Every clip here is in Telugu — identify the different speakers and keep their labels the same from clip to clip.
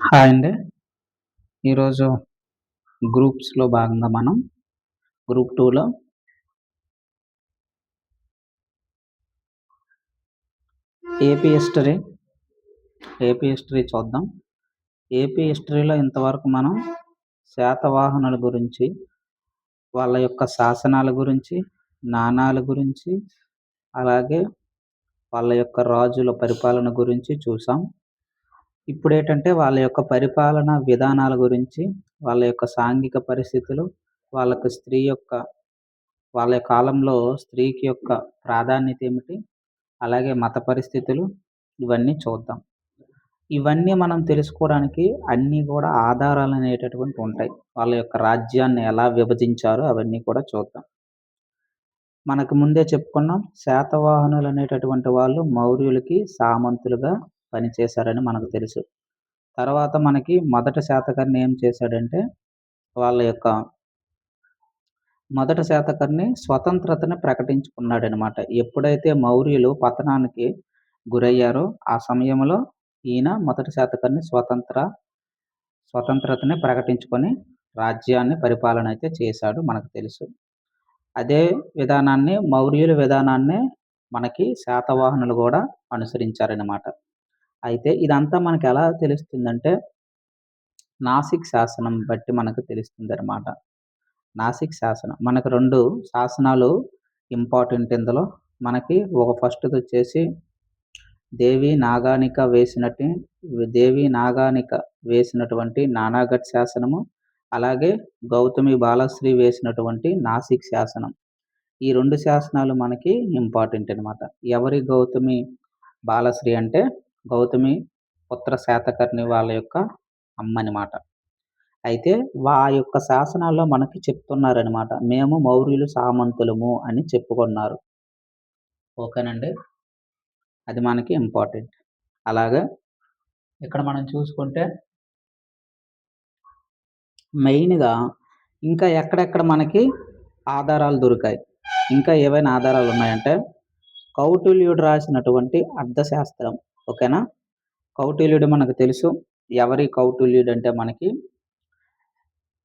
Speaker 1: హాయ్ అండి. ఈరోజు గ్రూప్స్‌లో భాగంగా మనం గ్రూప్ 2లో ఏపీ హిస్టరీ, ఏపీ హిస్టరీ చూద్దాం. ఏపీ హిస్టరీలో ఇంతవరకు మనం శాతవాహనుల గురించి, వాళ్ళ యొక్క శాసనాల గురించి, నాణాల గురించి, అలాగే వాళ్ళ యొక్క రాజుల పరిపాలన గురించి చూసాం. ఇప్పుడేంటంటే వాళ్ళ యొక్క పరిపాలన విధానాల గురించి, వాళ్ళ యొక్క సాంఘిక పరిస్థితులు, వాళ్ళ కాలంలో స్త్రీకి యొక్క ప్రాధాన్యత ఏమిటి? అలాగే మత పరిస్థితులు ఇవన్నీ చూద్దాం. ఇవన్నీ మనం తెలుసుకోవడానికి అన్నీ కూడా ఆధారాలనేటటువంటివి ఉంటాయి. వాళ్ళ యొక్క రాజ్యాన్ని ఎలా విభజించారో అవన్నీ కూడా చూద్దాం. మనకు ముందే చెప్పుకున్నాం శాతవాహనులు అనేటటువంటి వాళ్ళు మౌర్యులకి సామంతులుగా పనిచేశారని మనకు తెలుసు. తర్వాత మనకి మొదటి శాతకర్ణి ఏం చేశాడంటే వాళ్ళ యొక్క మొదటి శాతకర్ణి స్వతంత్రతను ప్రకటించుకున్నాడనమాట. ఎప్పుడైతే మౌర్యులు పతనానికి గురయ్యారో ఆ సమయంలో ఈయన మొదటి శాతకర్ణి స్వతంత్రతని ప్రకటించుకొని రాజ్యాన్ని పరిపాలన అయితే చేశాడు మనకు తెలుసు. అదే మౌర్యుల విధానాన్నే మనకి శాతవాహనులు కూడా అనుసరించారనమాట. అయితే ఇదంతా మనకు ఎలా తెలుస్తుందంటే నాసిక్ శాసనం బట్టి మనకు తెలుస్తుందనమాట. నాసిక్ శాసనం. మనకు 2 శాసనాలు ఇంపార్టెంట్ ఇందులో. మనకి ఫస్ట్‌దొచ్చేసి దేవి నాగానిక వేసినటువంటి నానాఘట్ శాసనము, అలాగే గౌతమి బాలశ్రీ వేసినటువంటి నాసిక్ శాసనం. ఈ 2 శాసనాలు మనకి ఇంపార్టెంట్ అనమాట. ఎవరి గౌతమి బాలశ్రీ అంటే గౌతమి పుత్ర శాతకర్ణి వాళ్ళ యొక్క అమ్మనమాట. అయితే యొక్క శాసనాల్లో మనకి చెప్తున్నారనమాట. మేము మౌర్యులు సామంతులము అని చెప్పుకున్నారు. ఓకేనండి. అది మనకి ఇంపార్టెంట్. అలాగే ఇక్కడ మనం చూసుకుంటే మెయిన్‌గా ఇంకా ఎక్కడెక్కడ మనకి ఆధారాలు దొరికాయి. ఇంకా ఏవైనా ఆధారాలు ఉన్నాయంటే కౌటిల్యుడు రాసినటువంటి అర్థశాస్త్రం. ఓకేనా? కౌటిల్యుడు మనకు తెలుసు. ఎవరి కౌటిల్యుడు అంటే మనకి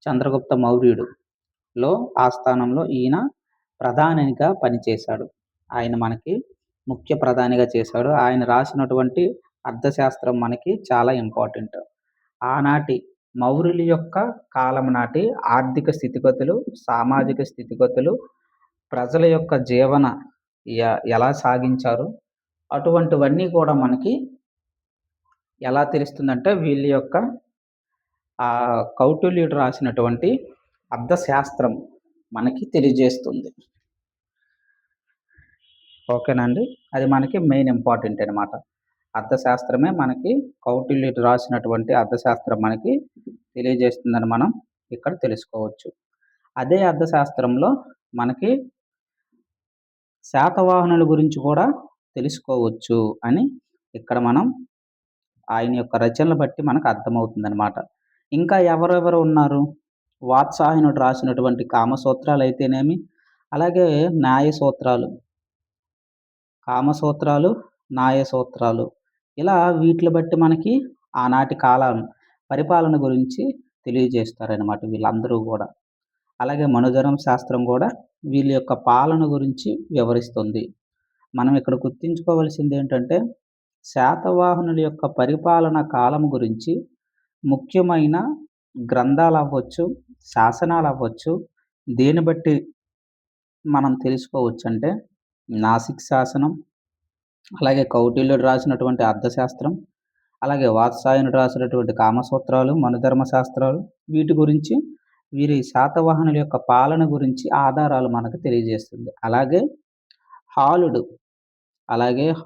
Speaker 1: చంద్రగుప్త మౌర్యుడులో ఆస్థానంలో ఈయన ప్రధానిగా పనిచేశాడు. ఆయన మనకి ముఖ్య ప్రధానిగా చేశాడు. ఆయన రాసినటువంటి అర్థశాస్త్రం మనకి చాలా ఇంపార్టెంట్. ఆనాటి మౌర్యుల యొక్క కాలం నాటి ఆర్థిక స్థితిగతులు, సామాజిక స్థితిగతులు, ప్రజల యొక్క జీవన ఎలా సాగించారు, అటువంటివన్నీ కూడా మనకి ఎలా తెలుస్తుందంటే వీళ్ళ యొక్క కౌటిల్యుడు రాసినటువంటి అర్థశాస్త్రం మనకి తెలియజేస్తుంది. ఓకేనండి. అది మనకి మెయిన్ ఇంపార్టెంట్ అనమాట. అర్థశాస్త్రమే మనకి కౌటిల్యుడు రాసినటువంటి అర్థశాస్త్రం మనకి తెలియజేస్తుందని మనం ఇక్కడ తెలుసుకోవచ్చు. అదే అర్థశాస్త్రంలో మనకి శాతవాహనుల గురించి కూడా తెలుసుకోవచ్చు అని ఇక్కడ మనం ఆయన యొక్క రచనలు బట్టి మనకు అర్థమవుతుందనమాట. ఇంకా ఎవరెవరు ఉన్నారు? వాత్సాయనుడు రాసినటువంటి కామసూత్రాలు అయితేనేమి, అలాగే న్యాయ సూత్రాలు, కామసూత్రాలు, న్యాయ సూత్రాలు ఇలా వీటిని బట్టి మనకి ఆనాటి కాలం పరిపాలన గురించి తెలియజేస్తారనమాట వీళ్ళందరూ కూడా. అలాగే మనుధర్మ శాస్త్రం కూడా వీళ్ళ యొక్క పాలన గురించి వివరిస్తుంది. మనం ఇక్కడ గుర్తుంచుకోవాల్సింది ఏంటంటే శాతవాహనుల యొక్క పరిపాలన కాలం గురించి ముఖ్యమైన గ్రంథాలు అవ్వచ్చు, శాసనాలు అవ్వచ్చు, దేన్ని బట్టి మనం తెలుసుకోవచ్చు అంటే నాసిక్ శాసనం, అలాగే కౌటిల్యుడు రాసినటువంటి అర్థశాస్త్రం, అలాగే వాత్సాయనుడు రాసినటువంటి కామసూత్రాలు, మనుధర్మ శాస్త్రాలు వీటి గురించి వీరి శాతవాహనుల యొక్క పాలన గురించి ఆధారాలు మనకు తెలియజేస్తుంది.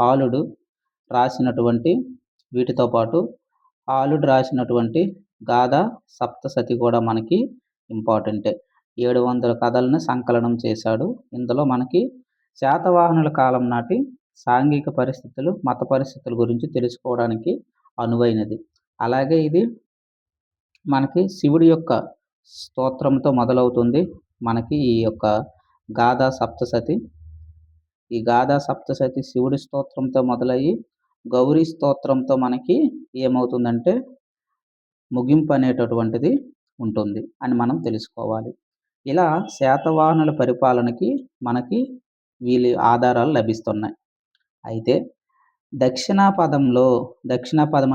Speaker 1: హాలుడు రాసినటువంటి వీటితో పాటు హాలుడు రాసినటువంటి గాథ సప్తసతి కూడా మనకి ఇంపార్టెంటే. 700 కథలను సంకలనం చేశాడు. ఇందులో మనకి శాతవాహనుల కాలం నాటి సాంఘిక పరిస్థితులు, మత పరిస్థితుల గురించి తెలుసుకోవడానికి అనువైనది. అలాగే ఇది మనకి శివుడి యొక్క స్తోత్రంతో మొదలవుతుంది. మనకి ఈ యొక్క గాథా సప్తసతి. ఈ గాథా సప్తసతి శివుడి స్తోత్రంతో మొదలయ్యి గౌరీ స్తోత్రంతో మనకి ఏమవుతుందంటే ముగింపు అనేటటువంటిది ఉంటుంది అని మనం తెలుసుకోవాలి. ఇలా శాతవాహనుల పరిపాలనకి మనకి వీళ్ళ ఆధారాలు లభిస్తున్నాయి. అయితే దక్షిణాపదం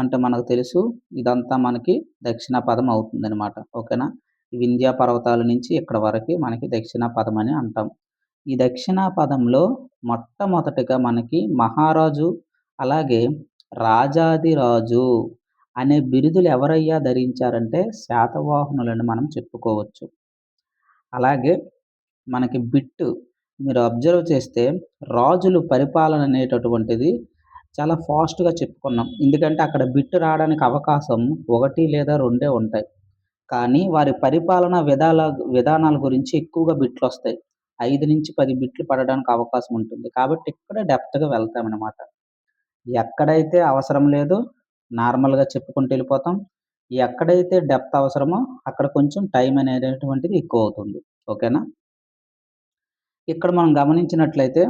Speaker 1: అంటే మనకు తెలుసు. ఇదంతా మనకి దక్షిణాపదం అవుతుందనమాట. ఓకేనా? ఈ వింధ్య పర్వతాల నుంచి ఇక్కడ వరకి మనకి దక్షిణాపదం అని అంటాం. ఈ దక్షిణాపదంలో మొట్టమొదటిగా మనకి మహారాజు, అలాగే రాజాధిరాజు అనే బిరుదులు ఎవరయ్యా ధరించారంటే శాతవాహనులని మనం చెప్పుకోవచ్చు. అలాగే మనకి మీరు అబ్జర్వ్ చేస్తే రాజులు పరిపాలన అనేటటువంటిది చాలా ఫాస్ట్‌గా చెప్పుకున్నాం. ఎందుకంటే అక్కడ బిట్ రావడానికి అవకాశం 1 లేదా 2 ఉంటాయి. కానీ వారి పరిపాలన విధానాల గురించి ఎక్కువగా బిట్లొస్తాయి. 5-10 బిట్లు పడడానికి అవకాశం ఉంటుంది. కాబట్టి ఇక్కడ డెప్త్‌గా వెళ్తామనమాట. ఎక్కడైతే అవసరం లేదో నార్మల్‌గా చెప్పుకుంటూ వెళ్ళిపోతాం. ఎక్కడైతే డెప్త్ అవసరమో అక్కడ కొంచెం టైం అనేటటువంటిది ఎక్కువవుతుంది. ఓకేనా? ఇక్కడ మనం గమనించినట్లయితే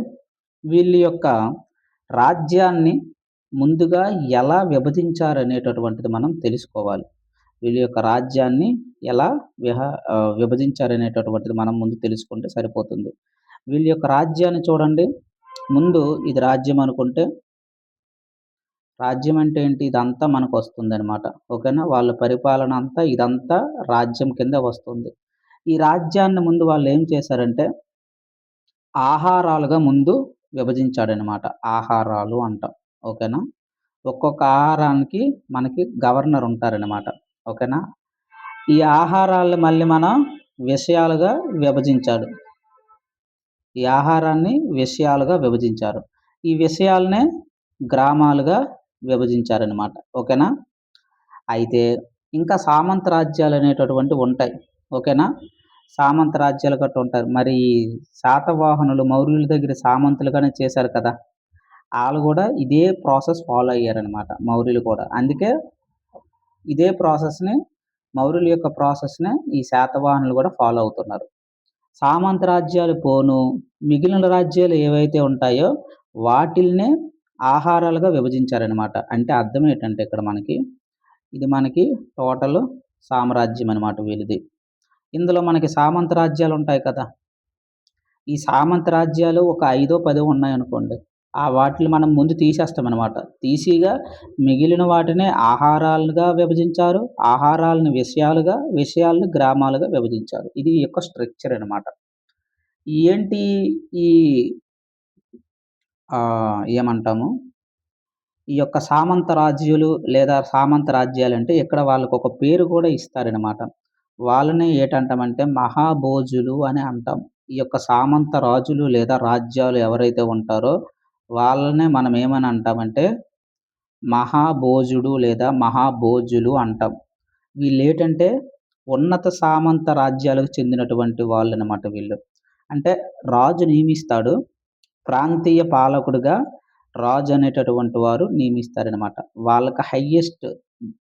Speaker 1: వీళ్ళ యొక్క రాజ్యాన్ని ముందుగా ఎలా విభజించారనేటటువంటిది మనం తెలుసుకోవాలి. వీళ్ళ యొక్క రాజ్యాన్ని ఎలా విభజించారనేటటువంటిది మనం ముందు తెలుసుకుంటే సరిపోతుంది. వీళ్ళ యొక్క రాజ్యాన్ని చూడండి. ముందు ఇది రాజ్యం అనుకుంటే, రాజ్యం అంటే ఏంటి? ఇదంతా మనకొస్తుందనమాట. ఓకేనా? వాళ్ళ పరిపాలన అంతా ఇదంతా రాజ్యం కింద వస్తుంది. ఈ రాజ్యాన్ని ముందు వాళ్ళేం చేశారంటే ఆహారాలుగా ముందు విభజించాడనమాట. ఆహారాలు అంటాం. ఓకేనా? ఒక్కొక్క ఆహారానికి మనకి గవర్నర్ ఉంటారనమాట. ఓకేనా? ఈ ఆహారాలను మళ్ళీ మనం విషయాలుగా విభజించాడు. ఈ ఆహారాన్ని విషయాలుగా విభజించారు. ఈ విషయాలనే గ్రామాలుగా విభజించారనమాట. ఓకేనా? అయితే ఇంకా సామంత రాజ్యాలనేటటువంటివి ఉంటాయి. ఓకేనా? సామంత రాజ్యాలు గట్టా ఉంటారు. మరి శాతవాహనులు మౌర్యుల దగ్గర సామంతులుగానే చేశారు కదా! ఆళ్ళు గూడా ఇదే ప్రాసెస్ ఫాలో అయ్యారనమాట మౌర్యులు కూడా. అందుకే ఇదే ప్రాసెస్‌ని మౌర్యుల యొక్క ప్రాసెస్‌నే ఈ శాతవాహనులు గూడా ఫాలో అవుతున్నారు. సామంత రాజ్యాలు పోను మిగిలిన రాజ్యాలు ఏవైతే ఉంటాయో వాటిల్నే ఆహారాలుగా విభజించారనమాట. అంటే అర్థం ఏంటంటే ఇక్కడ ఇది మనకి టోటల్ సామ్రాజ్యం అనమాట వీళ్ళది. ఇందులో మనకి సామంత రాజ్యాలుంటాయి కదా! ఈ సామంత రాజ్యాలు ఒక 5, 10 ఉన్నాయనుకోండి. వాటిని మనం ముందు తీసేస్తామనమాట. మిగిలిన వాటినే ఆహారాలుగా విభజించారు. ఆహారాలను విషయాలుగా, విషయాలను గ్రామాలుగా విభజించారు. ఇది ఈ యొక్క స్ట్రక్చర్ అనమాట. ఏంటి ఈ ఏమంటాము? ఈ యొక్క సామంత రాజ్యులు లేదా సామంత రాజ్యాలంటే ఇక్కడ వాళ్ళకొక పేరు కూడా ఇస్తారనమాట. వాళ్ళని ఏటంటామంటే మహాభోజులు అని అంటాం. ఈ యొక్క సామంత రాజులు లేదా రాజ్యాలు ఎవరైతే ఉంటారో వాళ్ళనే మనం ఏమని అంటామంటే మహాభోజుడు లేదా మహాభోజులు అంటాం. వీళ్ళేటంటే ఉన్నత సామంత రాజ్యాలకు చెందినటువంటి వాళ్ళనమాట వీళ్ళు. అంటే రాజు నియమిస్తాడు. ప్రాంతీయ పాలకుడుగా రాజు అనేటటువంటి వారు నియమిస్తారనమాట. వాళ్ళకి హైయెస్ట్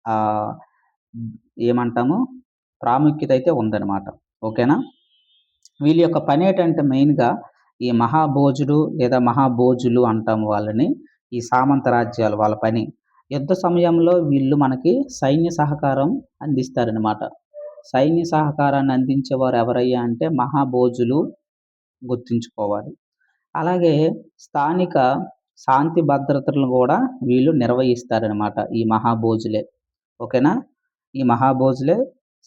Speaker 1: ఆహ్, ఏమంటాము ప్రాముఖ్యత అయితే ఉందనమాట. ఓకేనా? వీళ్ళ యొక్క పనేటంటే మెయిన్‌గా ఈ మహాభోజుడు లేదా మహాభోజులు అంటాము వాళ్ళని. ఈ సామంత రాజ్యాలు వాళ్ళ పని. యుద్ధ సమయంలో వీళ్ళు మనకి సైన్య సహకారం అందిస్తారనమాట. సైన్య సహకారాన్ని అందించేవారు ఎవరయ్యా అంటే మహాభోజులు గుర్తుంచుకోవాలి. అలాగే స్థానిక శాంతి భద్రతలను గూడా వీళ్ళు నిర్వహిస్తారనమాట. ఈ మహాభోజులే. ఓకేనా? ఈ మహాభోజులే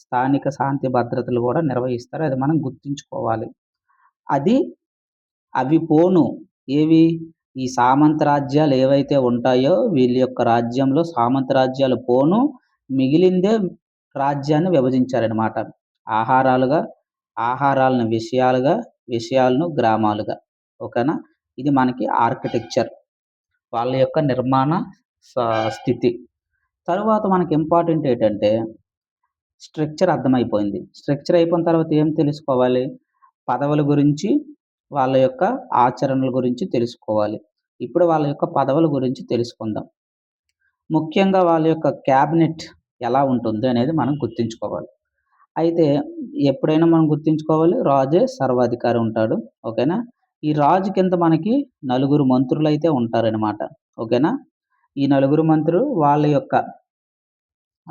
Speaker 1: స్థానిక శాంతి భద్రతలు గూడా నిర్వహిస్తారు. అది మనం గుర్తుంచుకోవాలి. అది అవి పోను ఏవి? ఈ సామంత రాజ్యాలు ఏవైతే ఉంటాయో వీళ్ళ యొక్క రాజ్యంలో సామంత రాజ్యాలు పోను మిగిలిందే రాజ్యాన్ని విభజించారనమాట. ఆహారాలుగా, ఆహారాలను విషయాలుగా, విషయాలను గ్రామాలుగా. ఓకేనా? ఇది మనకి ఆర్కిటెక్చర్. వాళ్ళ యొక్క నిర్మాణ స్థితి. తరువాత మనకి ఇంపార్టెంట్ ఏంటంటే స్ట్రక్చర్ అర్థమైపోయింది. స్ట్రక్చర్ అయిపోయిన తర్వాత ఏం తెలుసుకోవాలి? పదవుల గురించి, వాళ్ళ యొక్క ఆచరణల గురించి తెలుసుకోవాలి. ఇప్పుడు వాళ్ళ యొక్క పదవుల గురించి తెలుసుకుందాం. ముఖ్యంగా వాళ్ళ యొక్క క్యాబినెట్ ఎలా ఉంటుంది అనేది మనం గుర్తుంచుకోవాలి. అయితే ఎప్పుడైనా మనం గుర్తుంచుకోవాలి రాజే సర్వాధికారి ఉంటాడు. ఓకేనా? ఈ రాజు కింద మనకి నలుగురు మంత్రులైతే ఉంటారనమాట. ఓకేనా? ఈ నలుగురు మంత్రులు వాళ్ళ యొక్క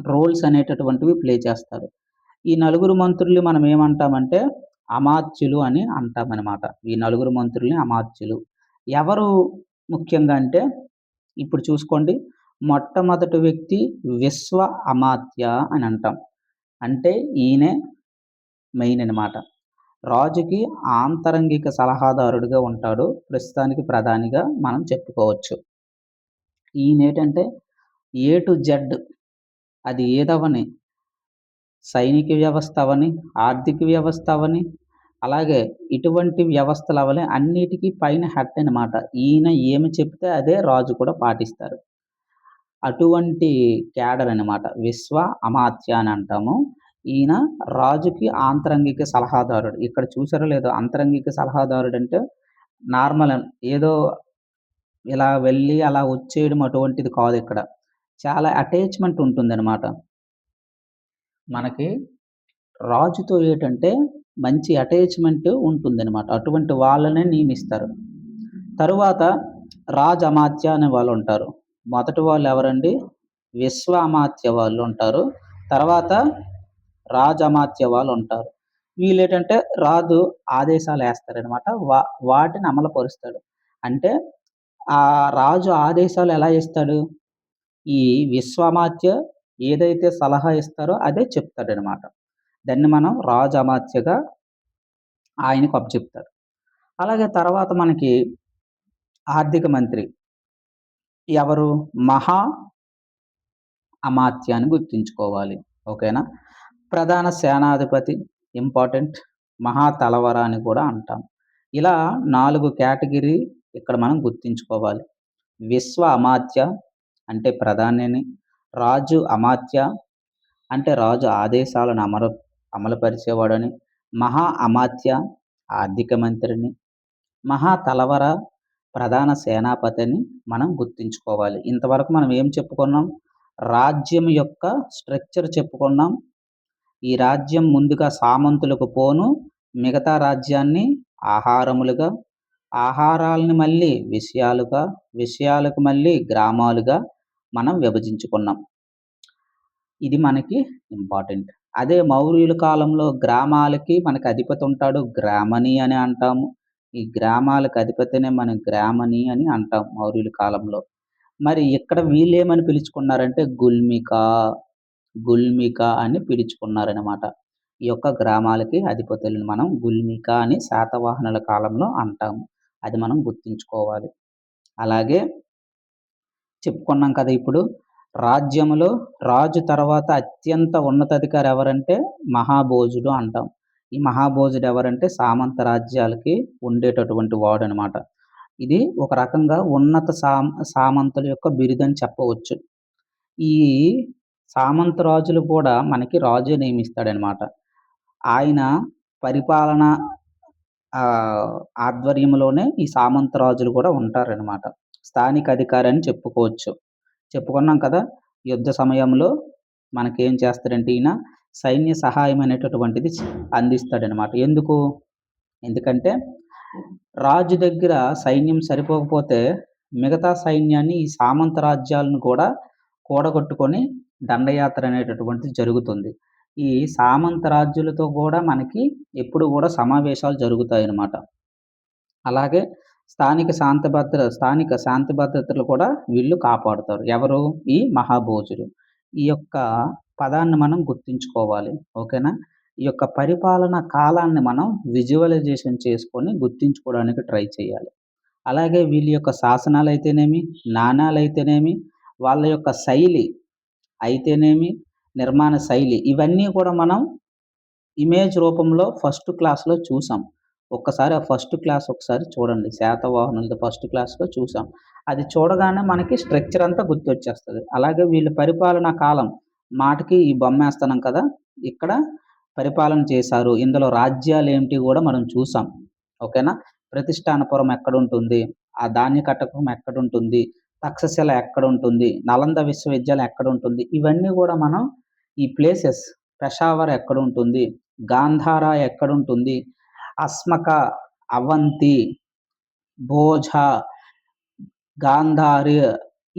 Speaker 1: రోల్స్ అనేటటువంటివి ప్లే చేస్తారు. ఈ నలుగురు మంత్రుల్ని మనం ఏమంటామంటే అమాత్యులు అని అంటామనమాట. ఈ నలుగురు మంత్రుల్ని అమాత్యులు. ఎవరు ముఖ్యంగా అంటే ఇప్పుడు చూసుకోండి. మొట్టమొదటి వ్యక్తి విశ్వ అమాత్య అని అంటాం. అంటే ఈయనే మెయిన్ అనమాట. రాజుకి ఆంతరంగిక సలహాదారుడిగా ఉంటాడు. ప్రస్తుతానికి ప్రధానిగా మనం చెప్పుకోవచ్చు. ఈయనేటంటే ఏ టు జెడ్ అది ఏదవని సైనిక వ్యవస్థ అవని, ఆర్థిక వ్యవస్థ అవని, అలాగే ఇటువంటి వ్యవస్థలవని అన్నిటికి పైన హెడ్ అనమాట. ఈయన ఏమి చెప్తే అదే రాజు కూడా పాటిస్తారు. అటువంటి క్యాడర్ అనమాట. విశ్వ అమాత్య అని అంటాము. ఈయన రాజుకి ఆంతరంగిక సలహాదారుడు. ఇక్కడ చూసారో లేదో అంతరంగిక సలహాదారుడంటే నార్మల్ ఏదో ఇలా వెళ్ళి అలా వచ్చేయడం అటువంటిది కాదిక్కడ. చాలా అటాచ్‌మెంట్ ఉంటుందనమాట. మనకి రాజుతో ఏటంటే మంచి అటాచ్‌మెంట్ ఉంటుందనమాట. అటువంటి వాళ్ళనే నియమిస్తారు. తరువాత రాజ్ అమాత్య అనే వాళ్ళుంటారు. మొదటి వాళ్ళు ఎవరండి? విశ్వ అమాత్య వాళ్ళుంటారు. తర్వాత రాజ్ అమాత్య వాళ్ళుంటారు. వీళ్ళేటంటే రాజు ఆదేశాలేస్తారనమాట. వాటిని అమలుపరుస్తాడు. అంటే రాజు ఆదేశాలు ఎలా ఇస్తాడు? ఈ విశ్వామాత్య ఏదైతే సలహా ఇస్తారో అదే చెప్తాడనమాట. దాన్ని మనం రాజు అమాత్యగా ఆయనకు అప్పచెప్తారు. అలాగే తర్వాత మనకి ఆర్థిక మంత్రి ఎవరు? మహా అమాత్య అని గుర్తుంచుకోవాలి. ఓకేనా? ప్రధాన సేనాధిపతి ఇంపార్టెంట్. మహా తలవర అని కూడా అంటాం. ఇలా 4 కేటగిరీ ఇక్కడ మనం గుర్తుంచుకోవాలి. విశ్వ అమాత్య అంటే ప్రధానిని, రాజు అమాత్య అంటే రాజు ఆదేశాలను అమలుపరిచేవాడని, మహా అమాత్య ఆర్థిక మంత్రిని, మహా తలవర ప్రధాన సేనాపతిని మనం గుర్తుంచుకోవాలి. ఇంతవరకు మనం ఏం చెప్పుకున్నాం? రాజ్యం యొక్క స్ట్రక్చర్ చెప్పుకున్నాం. ఈ రాజ్యం ముందుగా సామంతులకు పోను, మిగతా రాజ్యాన్ని ఆహారములుగా, ఆహారాల్ని మళ్ళీ విషయాలుగా, విషయాలకు మళ్ళీ గ్రామాలుగా మనం విభజించుకున్నాం. ఇది మనకి ఇంపార్టెంట్. అదే మౌర్యుల కాలంలో గ్రామాలకి మనకు అధిపతి ఉంటాడు. గ్రామని అని అంటాము. ఈ గ్రామాలకు అధిపతినే మనం గ్రామని అని అంటాం మౌర్యుల కాలంలో. మరి ఇక్కడ వీళ్ళేమని పిలుచుకున్నారంటే గుల్మిక అని పిలుచుకున్నారనమాట. ఈ యొక్క గ్రామాలకి అధిపతులను మనం గుల్మిక అని శాతవాహనుల కాలంలో అంటాము. అది మనం గుర్తుంచుకోవాలి. అలాగే చెప్పుకున్నాం కదా ఇప్పుడు రాజ్యములో రాజు తర్వాత అత్యంత ఉన్నతాధికారి ఎవరంటే మహాభోజుడు అంటాం. ఈ మహాభోజుడు ఎవరంటే సామంత రాజ్యాలకి ఉండేటటువంటి వాడనమాట. ఇది ఒక రకంగా ఉన్నత సామంతుల యొక్క బిరుదని చెప్పవచ్చు. ఈ సామంత రాజులు కూడా మనకి రాజే నియమిస్తాడనమాట. ఆయన పరిపాలన ఆధ్వర్యంలోనే ఈ సామంత రాజులు కూడా ఉంటారనమాట. స్థానిక అధికారి అని చెప్పుకోవచ్చు. చెప్పుకున్నాం కదా! యుద్ధ సమయంలో మనకేం చేస్తాడంటే ఈయన సైన్య సహాయం అనేటటువంటిది అందిస్తాడనమాట. ఎందుకంటే రాజు దగ్గర సైన్యం సరిపోకపోతే మిగతా సైన్యాన్ని ఈ సామంత రాజ్యాలను కూడా కూడగట్టుకొని దండయాత్ర అనేటటువంటిది జరుగుతుంది. ఈ సామంత రాజ్యులతో కూడా మనకి ఎప్పుడు కూడా సమావేశాలు జరుగుతాయన్నమాట. అలాగే స్థానిక శాంతి భద్రతలు కూడా వీళ్ళు కాపాడుతారు. ఎవరు? ఈ మహాభోజులు. ఈ యొక్క పదాన్ని మనం గుర్తుంచుకోవాలి. ఓకేనా? ఈ యొక్క పరిపాలన కాలాన్ని మనం విజువలైజేషన్ చేసుకొని గుర్తించుకోవడానికి ట్రై చేయాలి. అలాగే వీళ్ళ యొక్క శాసనాలైతేనేమి, నాణాలైతేనేమి, వాళ్ళ యొక్క శైలి అయితేనేమి, నిర్మాణ శైలి ఇవన్నీ కూడా మనం ఇమేజ్ రూపంలో ఫస్ట్ క్లాస్‌లో చూసాం. ఒక్కసారి ఆ ఫస్ట్ క్లాస్ ఒకసారి చూడండి. శాతవాహనులది ఫస్ట్ క్లాస్‌లో చూసాం. అది చూడగానే మనకి స్ట్రక్చర్ అంతా గుర్తొచ్చేస్తది. అలాగే వీళ్ళ పరిపాలనా కాలం మాటకి ఈ బొమ్మేస్తున్నాం కదా! ఇక్కడ పరిపాలన చేశారు. ఇందులో రాజ్యాలేంటి గూడా మనం చూసాం. ఓకేనా? ప్రతిష్టానపురం ఎక్కడుంటుంది? ఆ ధాన్య కటకం ఎక్కడుంటుంది? తక్షశిల ఎక్కడుంటుంది? నలంద విశ్వవిద్యాలయం ఎక్కడుంటుంది? ఇవన్నీ గూడా మనం ఈ ప్లేసెస్ పెషావర్ ఎక్కడుంటుంది? గాంధార ఎక్కడుంటుంది? అస్మక, అవంతి, భోజ, గాంధారి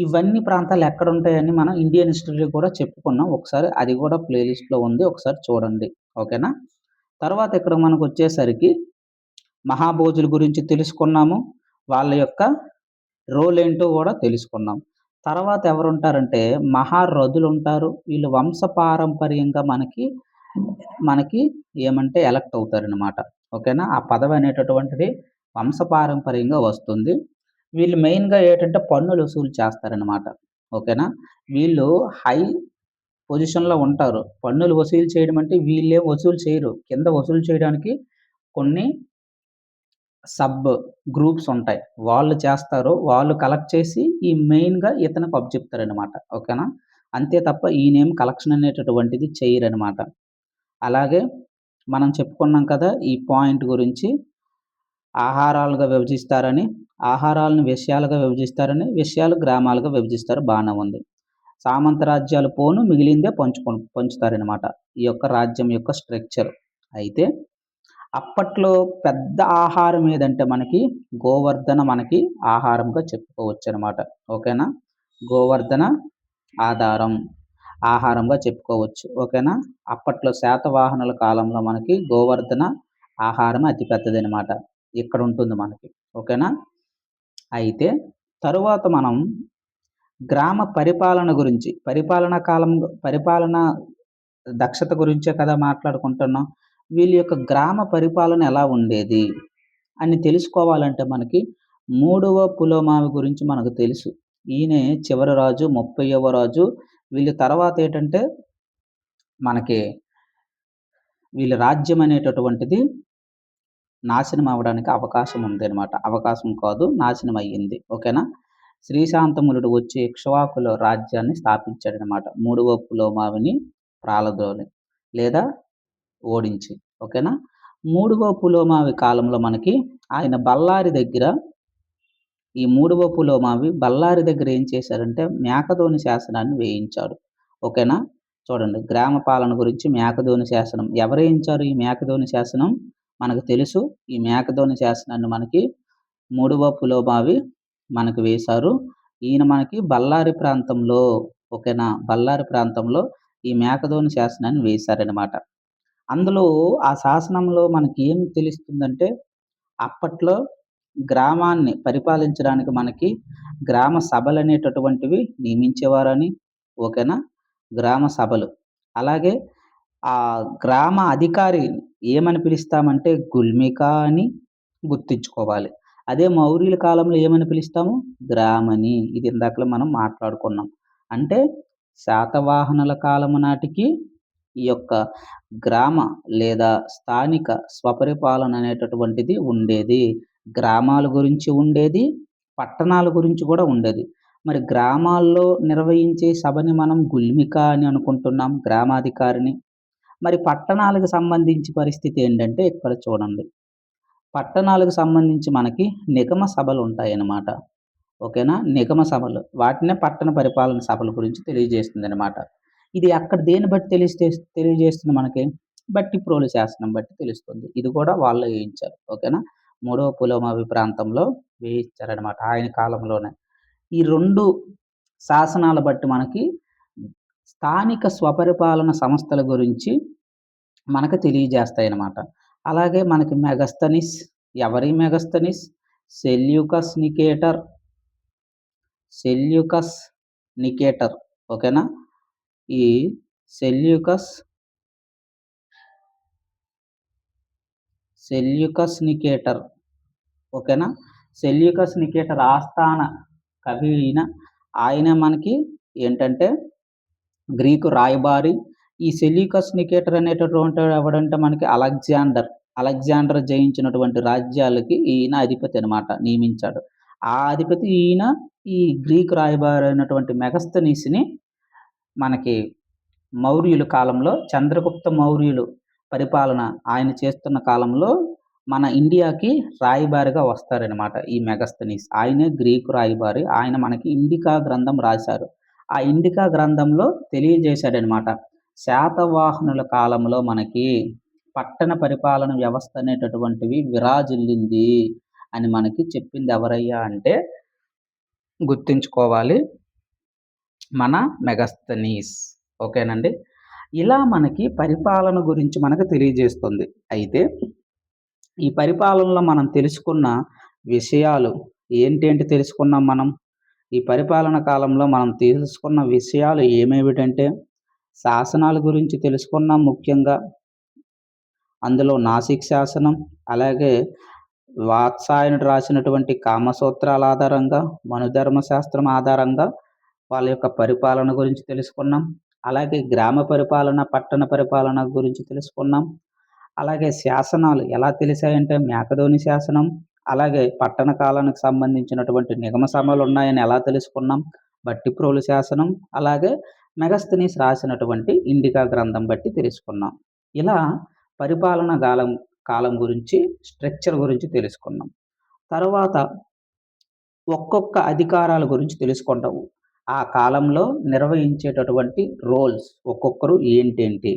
Speaker 1: ఇవన్నీ ప్రాంతాలు ఎక్కడుంటాయని మనం ఇండియన్ హిస్టరీలో కూడా చెప్పుకున్నాం. ఒకసారి అది కూడా ప్లే లిస్ట్‌లో ఉంది. ఒకసారి చూడండి. ఓకేనా? తర్వాత ఇక్కడ మనకొచ్చేసరికి మహాభోజుల గురించి తెలుసుకున్నాము. వాళ్ళ యొక్క రోల్ ఏంటో గూడా తెలుసుకున్నాం. తర్వాత ఎవరుంటారంటే మహారథులుంటారు. వీళ్ళు వంశపారంపర్యంగా మనకి ఏమంటే ఎలక్ట్ అవుతారనమాట. ఓకేనా? ఆ పదవి అనేటటువంటిది వంశపారంపర్యంగా వస్తుంది. వీళ్ళు మెయిన్‌గా ఏంటంటే పన్నులు వసూలు చేస్తారనమాట. ఓకేనా? వీళ్ళు హై పొజిషన్‌లో ఉంటారు. పన్నులు వసూలు చేయడం అంటే వీళ్ళేం వసూలు చేయరు. కింద వసూలు చేయడానికి కొన్ని సబ్ గ్రూప్స్ ఉంటాయి. వాళ్ళు చేస్తారు. వాళ్ళు కలెక్ట్ చేసి ఈ మెయిన్‌గా ఇతనికి అప్పజెప్తారనమాట. ఓకేనా? అంతే తప్ప ఈయనేం కలెక్షన్ అనేటటువంటిది చెయ్యరనమాట. అలాగే మనం చెప్పుకున్నాం కదా! ఈ పాయింట్ గురించి ఆహారాలుగా విభజిస్తారని, ఆహారాలను విషయాలుగా విభజిస్తారని, విషయాలు గ్రామాలుగా విభజిస్తారు బానే ఉంది. సామంత రాజ్యాలు పోను మిగిలిందే పంచుతారనమాట. ఈ యొక్క రాజ్యం యొక్క స్ట్రక్చర్. అయితే అప్పట్లో పెద్ద ఆహారం ఏదంటే మనకి గోవర్ధన మనకి ఆహారంగా చెప్పుకోవచ్చనమాట. ఓకేనా? గోవర్ధన ఆధారం. ఆహారంగా చెప్పుకోవచ్చు. ఓకేనా? అప్పట్లో శాతవాహనుల కాలంలో మనకి గోవర్ధన ఆహారం అతి పెద్దదనమాట. ఇక్కడుంటుంది మనకి. ఓకేనా? అయితే తరువాత మనం గ్రామ పరిపాలన గురించి, పరిపాలన దక్షత గురించే కదా మాట్లాడుకుంటున్నాం. వీళ్ళ యొక్క గ్రామ పరిపాలన ఎలా ఉండేది అని తెలుసుకోవాలంటే మనకి మూడవ పులోమావి గురించి మనకు తెలుసు. ఈయనే చివరి రాజు, 30వ రాజు. వీళ్ళ తర్వాత ఏటంటే మనకి వీళ్ళ రాజ్యం అనేటటువంటిది నాశనం అవ్వడానికి అవకాశం ఉందనమాట. అవకాశం కాదు నాశనం అయ్యింది. ఓకేనా? శ్రీశాంతములుడు వచ్చి ఇక్ష్వాకుల రాజ్యాన్ని స్థాపించాడనమాట. మూడవ పులోమావిని ప్రాలదోలి లేదా ఓడించి. ఓకేనా? మూడవ పులోమావి కాలంలో మనకి ఆయన బళ్ళారి దగ్గర ఈ మూడవ పులోమావి బళ్ళారి దగ్గర ఏం చేశారంటే మేకదోని శాసనాన్ని వేయించాడు. ఓకేనా? చూడండి గ్రామ పాలన గురించి మేకదోని శాసనం. ఎవరేయించారు ఈ మేకదోని శాసనం? మనకు తెలుసు. ఈ మేకదోని శాసనాన్ని మనకి మూడవ పులోమావి మనకు వేశారు. ఈయన మనకి బళ్ళారి ప్రాంతంలో ఓకేనా? బళ్ళారి ప్రాంతంలో ఈ మేకదోని శాసనాన్ని వేశారనమాట. అందులో ఆ శాసనంలో మనకేం తెలుస్తుందంటే అప్పట్లో గ్రామాన్ని పరిపాలించడానికి మనకి గ్రామ సభలనేటటువంటివి నియమించేవారని. ఓకేనా? గ్రామ సభలు. అలాగే ఆ గ్రామ అధికారి ఏమని పిలుస్తామంటే గుల్మిక అని గుర్తుంచుకోవాలి. అదే మౌర్యుల కాలంలో ఏమని పిలుస్తాము? గ్రామని. ఇది ఇందాకల మనం మాట్లాడుకున్నాం. అంటే శాతవాహనుల కాలము నాటికి ఈ యొక్క గ్రామ లేదా స్థానిక స్వపరిపాలన అనేటటువంటిది ఉండేది. గ్రామాల గురించి ఉండేది. పట్టణాల గురించి కూడా ఉండేది. మరి గ్రామాల్లో నిర్వహించే సభని మనం గుల్మిక అని అనుకుంటున్నాం. గ్రామాధికారిని. మరి పట్టణాలకు సంబంధించి పరిస్థితి ఏంటంటే ఇక్కడ చూడండి. పట్టణాలకు సంబంధించి మనకి నిగమ సభలుంటాయన్నమాట. ఓకేనా? నిగమ సభలు. వాటినే పట్టణ పరిపాలన సభల గురించి తెలియజేస్తుందన్నమాట. ఇది అక్కడ దేన్ని బట్టి తెలియజేస్తుంది మనకి? భట్టిప్రోలు శాసనం బట్టి తెలుస్తుంది. ఇది కూడా వాళ్ళే వేయించారు. ఓకేనా? మూడవ పులోమావి ప్రాంతంలో వేయించారన్నమాట. ఆయన కాలంలోనే. ఈ 2 శాసనాల బట్టి మనకి స్థానిక స్వపరిపాలన సంస్థల గురించి మనకు తెలియజేస్తాయన్నమాట. అలాగే మనకి మెగస్తనీస్. ఎవరి Megasthenes? Seleucus Nicator. Seleucus Nicator. ఓకేనా? ఈ సెల్యూకస్ నికేటర్. ఓకేనా? సెల్యూకస్ నికేటర్ ఆస్థాన కవి ఆయనే మనకి ఏంటంటే గ్రీకు రాయబారి. ఈ సెల్యూకస్ నికేటర్ అనేటటువంటివాడు ఎవడంటే మనకి అలెగ్జాండర్ జయించినటువంటి రాజ్యాలకి ఈయన అధిపతి అనమాట. నియమించాడు. ఆ అధిపతి ఈయన ఈ గ్రీకు రాయబారి అయినటువంటి మెగస్తనీస్‌ని మనకి మౌర్యుల కాలంలో చంద్రగుప్త మౌర్యులు పరిపాలన ఆయన చేస్తున్న కాలంలో మన ఇండియాకి రాయబారిగా వస్తారనమాట ఈ మెగస్తనీస్. ఆయనే గ్రీకు రాయబారి. ఆయన మనకి ఇండికా గ్రంథం రాశారు. ఆ ఇండికా గ్రంథంలో తెలియజేశాడనమాట. శాతవాహనుల కాలంలో మనకి పట్టణ పరిపాలన వ్యవస్థ అనేటటువంటివి విరాజిల్లింది అని మనకి చెప్పింది ఎవరయ్యా అంటే గుర్తుంచుకోవాలి. మన మెగస్తనీస్. ఓకేనండి. ఇలా మనకి పరిపాలన గురించి మనకు తెలియజేస్తుంది. అయితే ఈ పరిపాలనలో మనం తెలుసుకున్న విషయాలు ఏంటేంటి తెలుసుకున్నాం మనం? ఈ పరిపాలన కాలంలో మనం తెలుసుకున్న విషయాలు ఏమేమిటంటే, శాసనాల గురించి తెలుసుకున్నాం ముఖ్యంగా. అందులో నాసిక్ శాసనం, అలాగే వాత్సాయనుడు రాసినటువంటి కామసూత్రాల ఆధారంగా, మనుధర్మ శాస్త్రం ఆధారంగా వాళ్ళ యొక్క పరిపాలన గురించి తెలుసుకున్నాం. అలాగే గ్రామ పరిపాలన, పట్టణ పరిపాలన గురించి తెలుసుకున్నాం. అలాగే శాసనాలు ఎలా తెలిసాయంటే మేకధోని శాసనం, అలాగే పట్టణ కాలానికి సంబంధించినటువంటి నిగమ సభలున్నాయని ఎలా తెలుసుకున్నాం. భట్టిప్రోలు శాసనం, అలాగే మెగస్తనీస్ రాసినటువంటి ఇండికా గ్రంథం బట్టి తెలుసుకున్నాం. ఇలా పరిపాలన కాలం కాలం గురించి, స్ట్రక్చర్ గురించి తెలుసుకున్నాం. తరువాత ఒక్కొక్క అధికారాల గురించి తెలుసుకుంటాము. ఆ కాలంలో నిర్వహించేటటువంటి రోల్స్ ఒక్కొక్కరు ఏంటేంటి?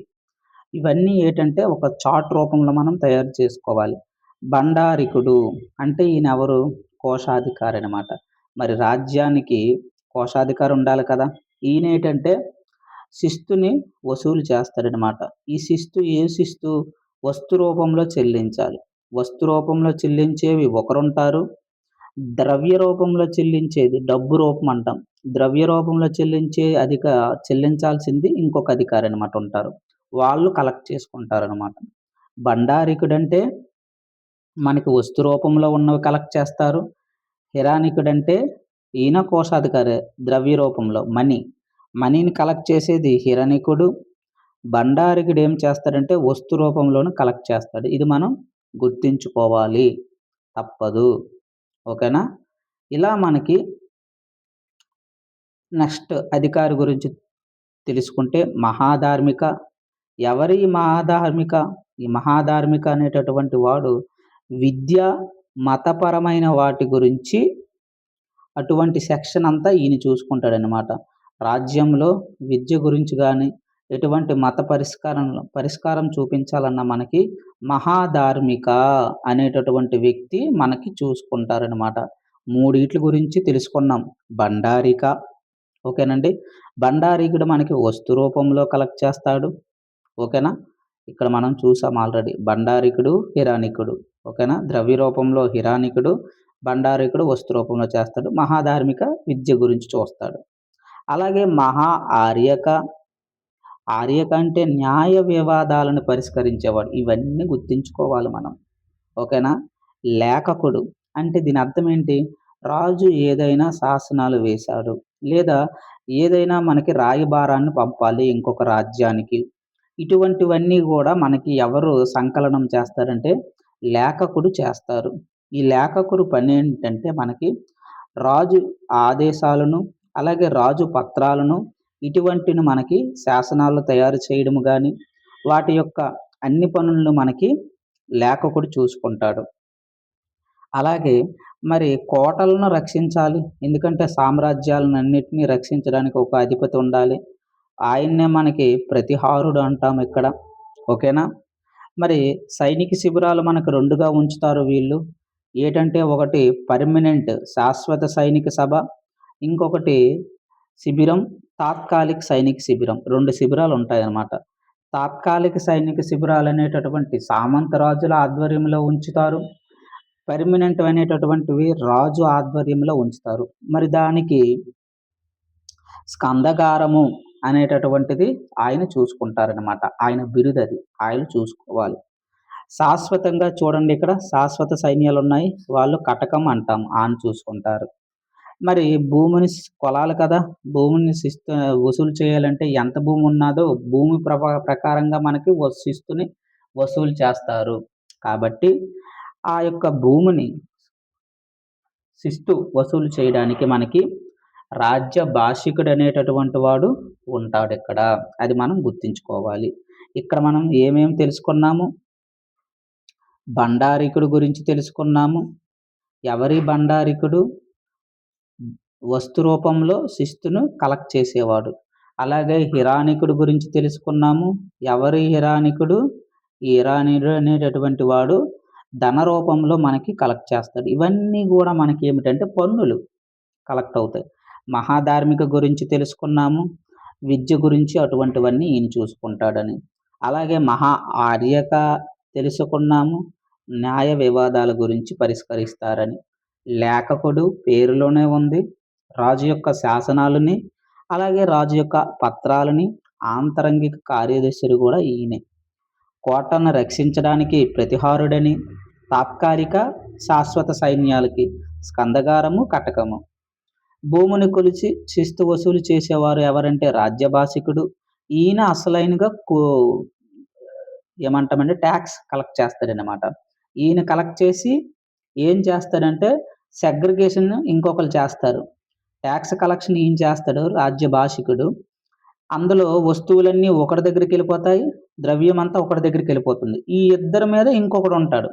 Speaker 1: ఇవన్నీ ఏటంటే ఒక చార్ట్ రూపంలో మనం తయారు చేసుకోవాలి. బండారికుడు అంటే ఈయనెవరు? కోశాధికారి అనమాట. మరి రాజ్యానికి కోశాధికారి ఉండాలి కదా! ఈయనేటంటే శిస్తుని వసూలు చేస్తాడనమాట. ఈ శిస్తు ఏ శిస్తు? వస్తు రూపంలో చెల్లించాలి. వస్తు రూపంలో చెల్లించేవి ఒకరుంటారు. ద్రవ్య రూపంలో చెల్లించేది డబ్బు రూపం అంటాం. ద్రవ్య రూపంలో చెల్లించాల్సింది ఇంకొక అధికారి అనమాట ఉంటారు. వాళ్ళు కలెక్ట్ చేసుకుంటారనమాట. భండారికుడంటే మనకి వస్తు రూపంలో ఉన్నవి కలెక్ట్ చేస్తారు. హిరానికుడంటే ఈయన కోశాధికారే ద్రవ్య రూపంలో మనీని కలెక్ట్ చేసేది హిరణికుడు. భండారికుడు ఏం చేస్తాడంటే వస్తు రూపంలోను కలెక్ట్ చేస్తాడు. ఇది మనం గుర్తుంచుకోవాలి. తప్పదు. ఓకేనా? ఇలా మనకి నెక్స్ట్ అధికారి గురించి తెలుసుకుంటే మహాధార్మిక. ఎవరి మహాధార్మిక? ఈ మహాధార్మిక అనేటటువంటి వాడు విద్య, మతపరమైన వాటి గురించి అటువంటి సెక్షన్ అంతా ఈయన చూసుకుంటాడనమాట. రాజ్యంలో విద్య గురించి గాని, ఎటువంటి మత పరిష్కారం చూపించాలన్నా మనకి మహాధార్మిక అనేటటువంటి వ్యక్తి మనకి చూసుకుంటారనమాట. మూడిట్ల గురించి తెలుసుకున్నాం. భండారిక ఓకేనండి. భండారికుడు మనకి వస్తు రూపంలో కలెక్ట్ చేస్తాడు. ఓకేనా? ఇక్కడ మనం చూసాం ఆల్రెడీ. భండారికుడు, హిరానికుడు. ఓకేనా? ద్రవ్య రూపంలో హిరానికుడు, భండారికుడు వస్తు రూపంలో చేస్తాడు. మహాధార్మిక విద్య గురించి చూస్తాడు. అలాగే ఆర్యక. ఆర్యక అంటే న్యాయ వివాదాలను పరిష్కరించేవాడు. ఇవన్నీ గుర్తుంచుకోవాలి మనం. ఓకేనా? లేఖకుడు అంటే దీని అర్థం ఏంటి? రాజు ఏదైనా శాసనాలు వేశాడు, లేదా ఏదైనా మనకి రాయబారాన్ని పంపాలి ఇంకొక రాజ్యానికి. ఇటువంటివన్నీ కూడా మనకి ఎవరు సంకలనం చేస్తారంటే లేఖకుడు చేస్తారు. ఈ లేఖకుడు పనేంటంటే మనకి రాజు ఆదేశాలను, అలాగే రాజు పత్రాలను ఇటువంటిని మనకి శాసనాలు తయారు చేయడము గాని, వాటి యొక్క అన్ని పనులను మనకి లేఖకుడు చూసుకుంటాడు. అలాగే మరి కోటలను రక్షించాలి. ఎందుకంటే సామ్రాజ్యాలనన్నిటిని రక్షించడానికి ఒక అధిపతి ఉండాలి. ఆయన్నే మనకి ప్రతిహారుడు అంటాం ఇక్కడ. ఓకేనా? మరి సైనిక శిబిరాలు మనకు 2గా ఉంచుతారు వీళ్ళు. ఏటంటే ఒకటి పర్మనెంట్ శాశ్వత సైనిక సభ, ఇంకొకటి శిబిరం, తాత్కాలిక సైనిక శిబిరం. 2 శిబిరాలు ఉంటాయన్నమాట. తాత్కాలిక సైనిక శిబిరాలు అనేటటువంటి సామంతరాజుల ఆధ్వర్యంలో ఉంచుతారు. పర్మనెంట్ అనేటటువంటివి రాజు ఆధ్వర్యంలో ఉంచుతారు. మరి దానికి స్కందగారము అనేటటువంటిది ఆయన చూసుకుంటారనమాట. ఆయన బిరుదది. ఆయన చూసుకోవాలి. శాశ్వతంగా చూడండి ఇక్కడ శాశ్వత సైన్యాలున్నాయి. వాళ్ళు కటకం అంటాం. చూసుకుంటారు. మరి భూమిని కొలాలి కదా! భూమిని వసూలు చేయాలంటే ఎంత భూమి ఉన్నాదో భూమి ప్రకారంగా మనకి శిస్తుని వసూలు చేస్తారు. కాబట్టి ఆ యొక్క భూమిని శిస్తు వసూలు చేయడానికి మనకి రాజ్య భాషికుడు అనేటటువంటి వాడు ఉంటాడిక్కడ. అది మనం గుర్తుంచుకోవాలి. ఇక్కడ మనం ఏమేమి తెలుసుకున్నాము? భండారికుడు గురించి తెలుసుకున్నాము. ఎవరి భండారికుడు? వస్తు రూపంలో శిస్తును కలెక్ట్ చేసేవాడు. అలాగే హిరానికుడు గురించి తెలుసుకున్నాము. ఎవరి హిరానికుడు? ఈ హిరానీయుడు అనేటటువంటి వాడు ధన రూపంలో మనకి కలెక్ట్ చేస్తాడు. ఇవన్నీ కూడా మనకి ఏమిటంటే పన్నులు కలెక్ట్ అవుతాయి. మహాధార్మిక గురించి తెలుసుకున్నాము. విద్య గురించి అటువంటివన్నీ ఈయన చూసుకుంటాడని. అలాగే మహా ఆర్యక తెలుసుకున్నాము. న్యాయ వివాదాల గురించి పరిష్కరిస్తారని. లేఖకుడు పేరులోనే ఉంది. రాజు యొక్క శాసనాలని, అలాగే రాజు యొక్క పత్రాలని, ఆంతరంగిక కార్యదర్శులు కూడా ఈయనే. కోటను రక్షించడానికి ప్రతిహారుడని, తాత్కాలిక శాశ్వత సైన్యాలకి స్కందగారము, కటకము. భూమిని కొలిచి శిస్తు వసూలు చేసేవారు ఎవరంటే రాజ్యభాషికుడు. ఈయన అసలైనగా ఏమంటామంటే ట్యాక్స్ కలెక్ట్ చేస్తాడనమాట. ఈయన కలెక్ట్ చేసి ఏం చేస్తాడంటే సెగ్రిగేషన్ ఇంకొకరు చేస్తారు. ట్యాక్స్ కలెక్షన్ ఈయన చేస్తాడు రాజ్యభాషికుడు. అందులో వస్తువులన్నీ ఒకడి దగ్గరికెళ్ళిపోతాయి. ద్రవ్యం అంతా ఒకడి దగ్గరికెళ్ళిపోతుంది. ఈ ఇద్దరి మీద ఇంకొకడు ఉంటాడు.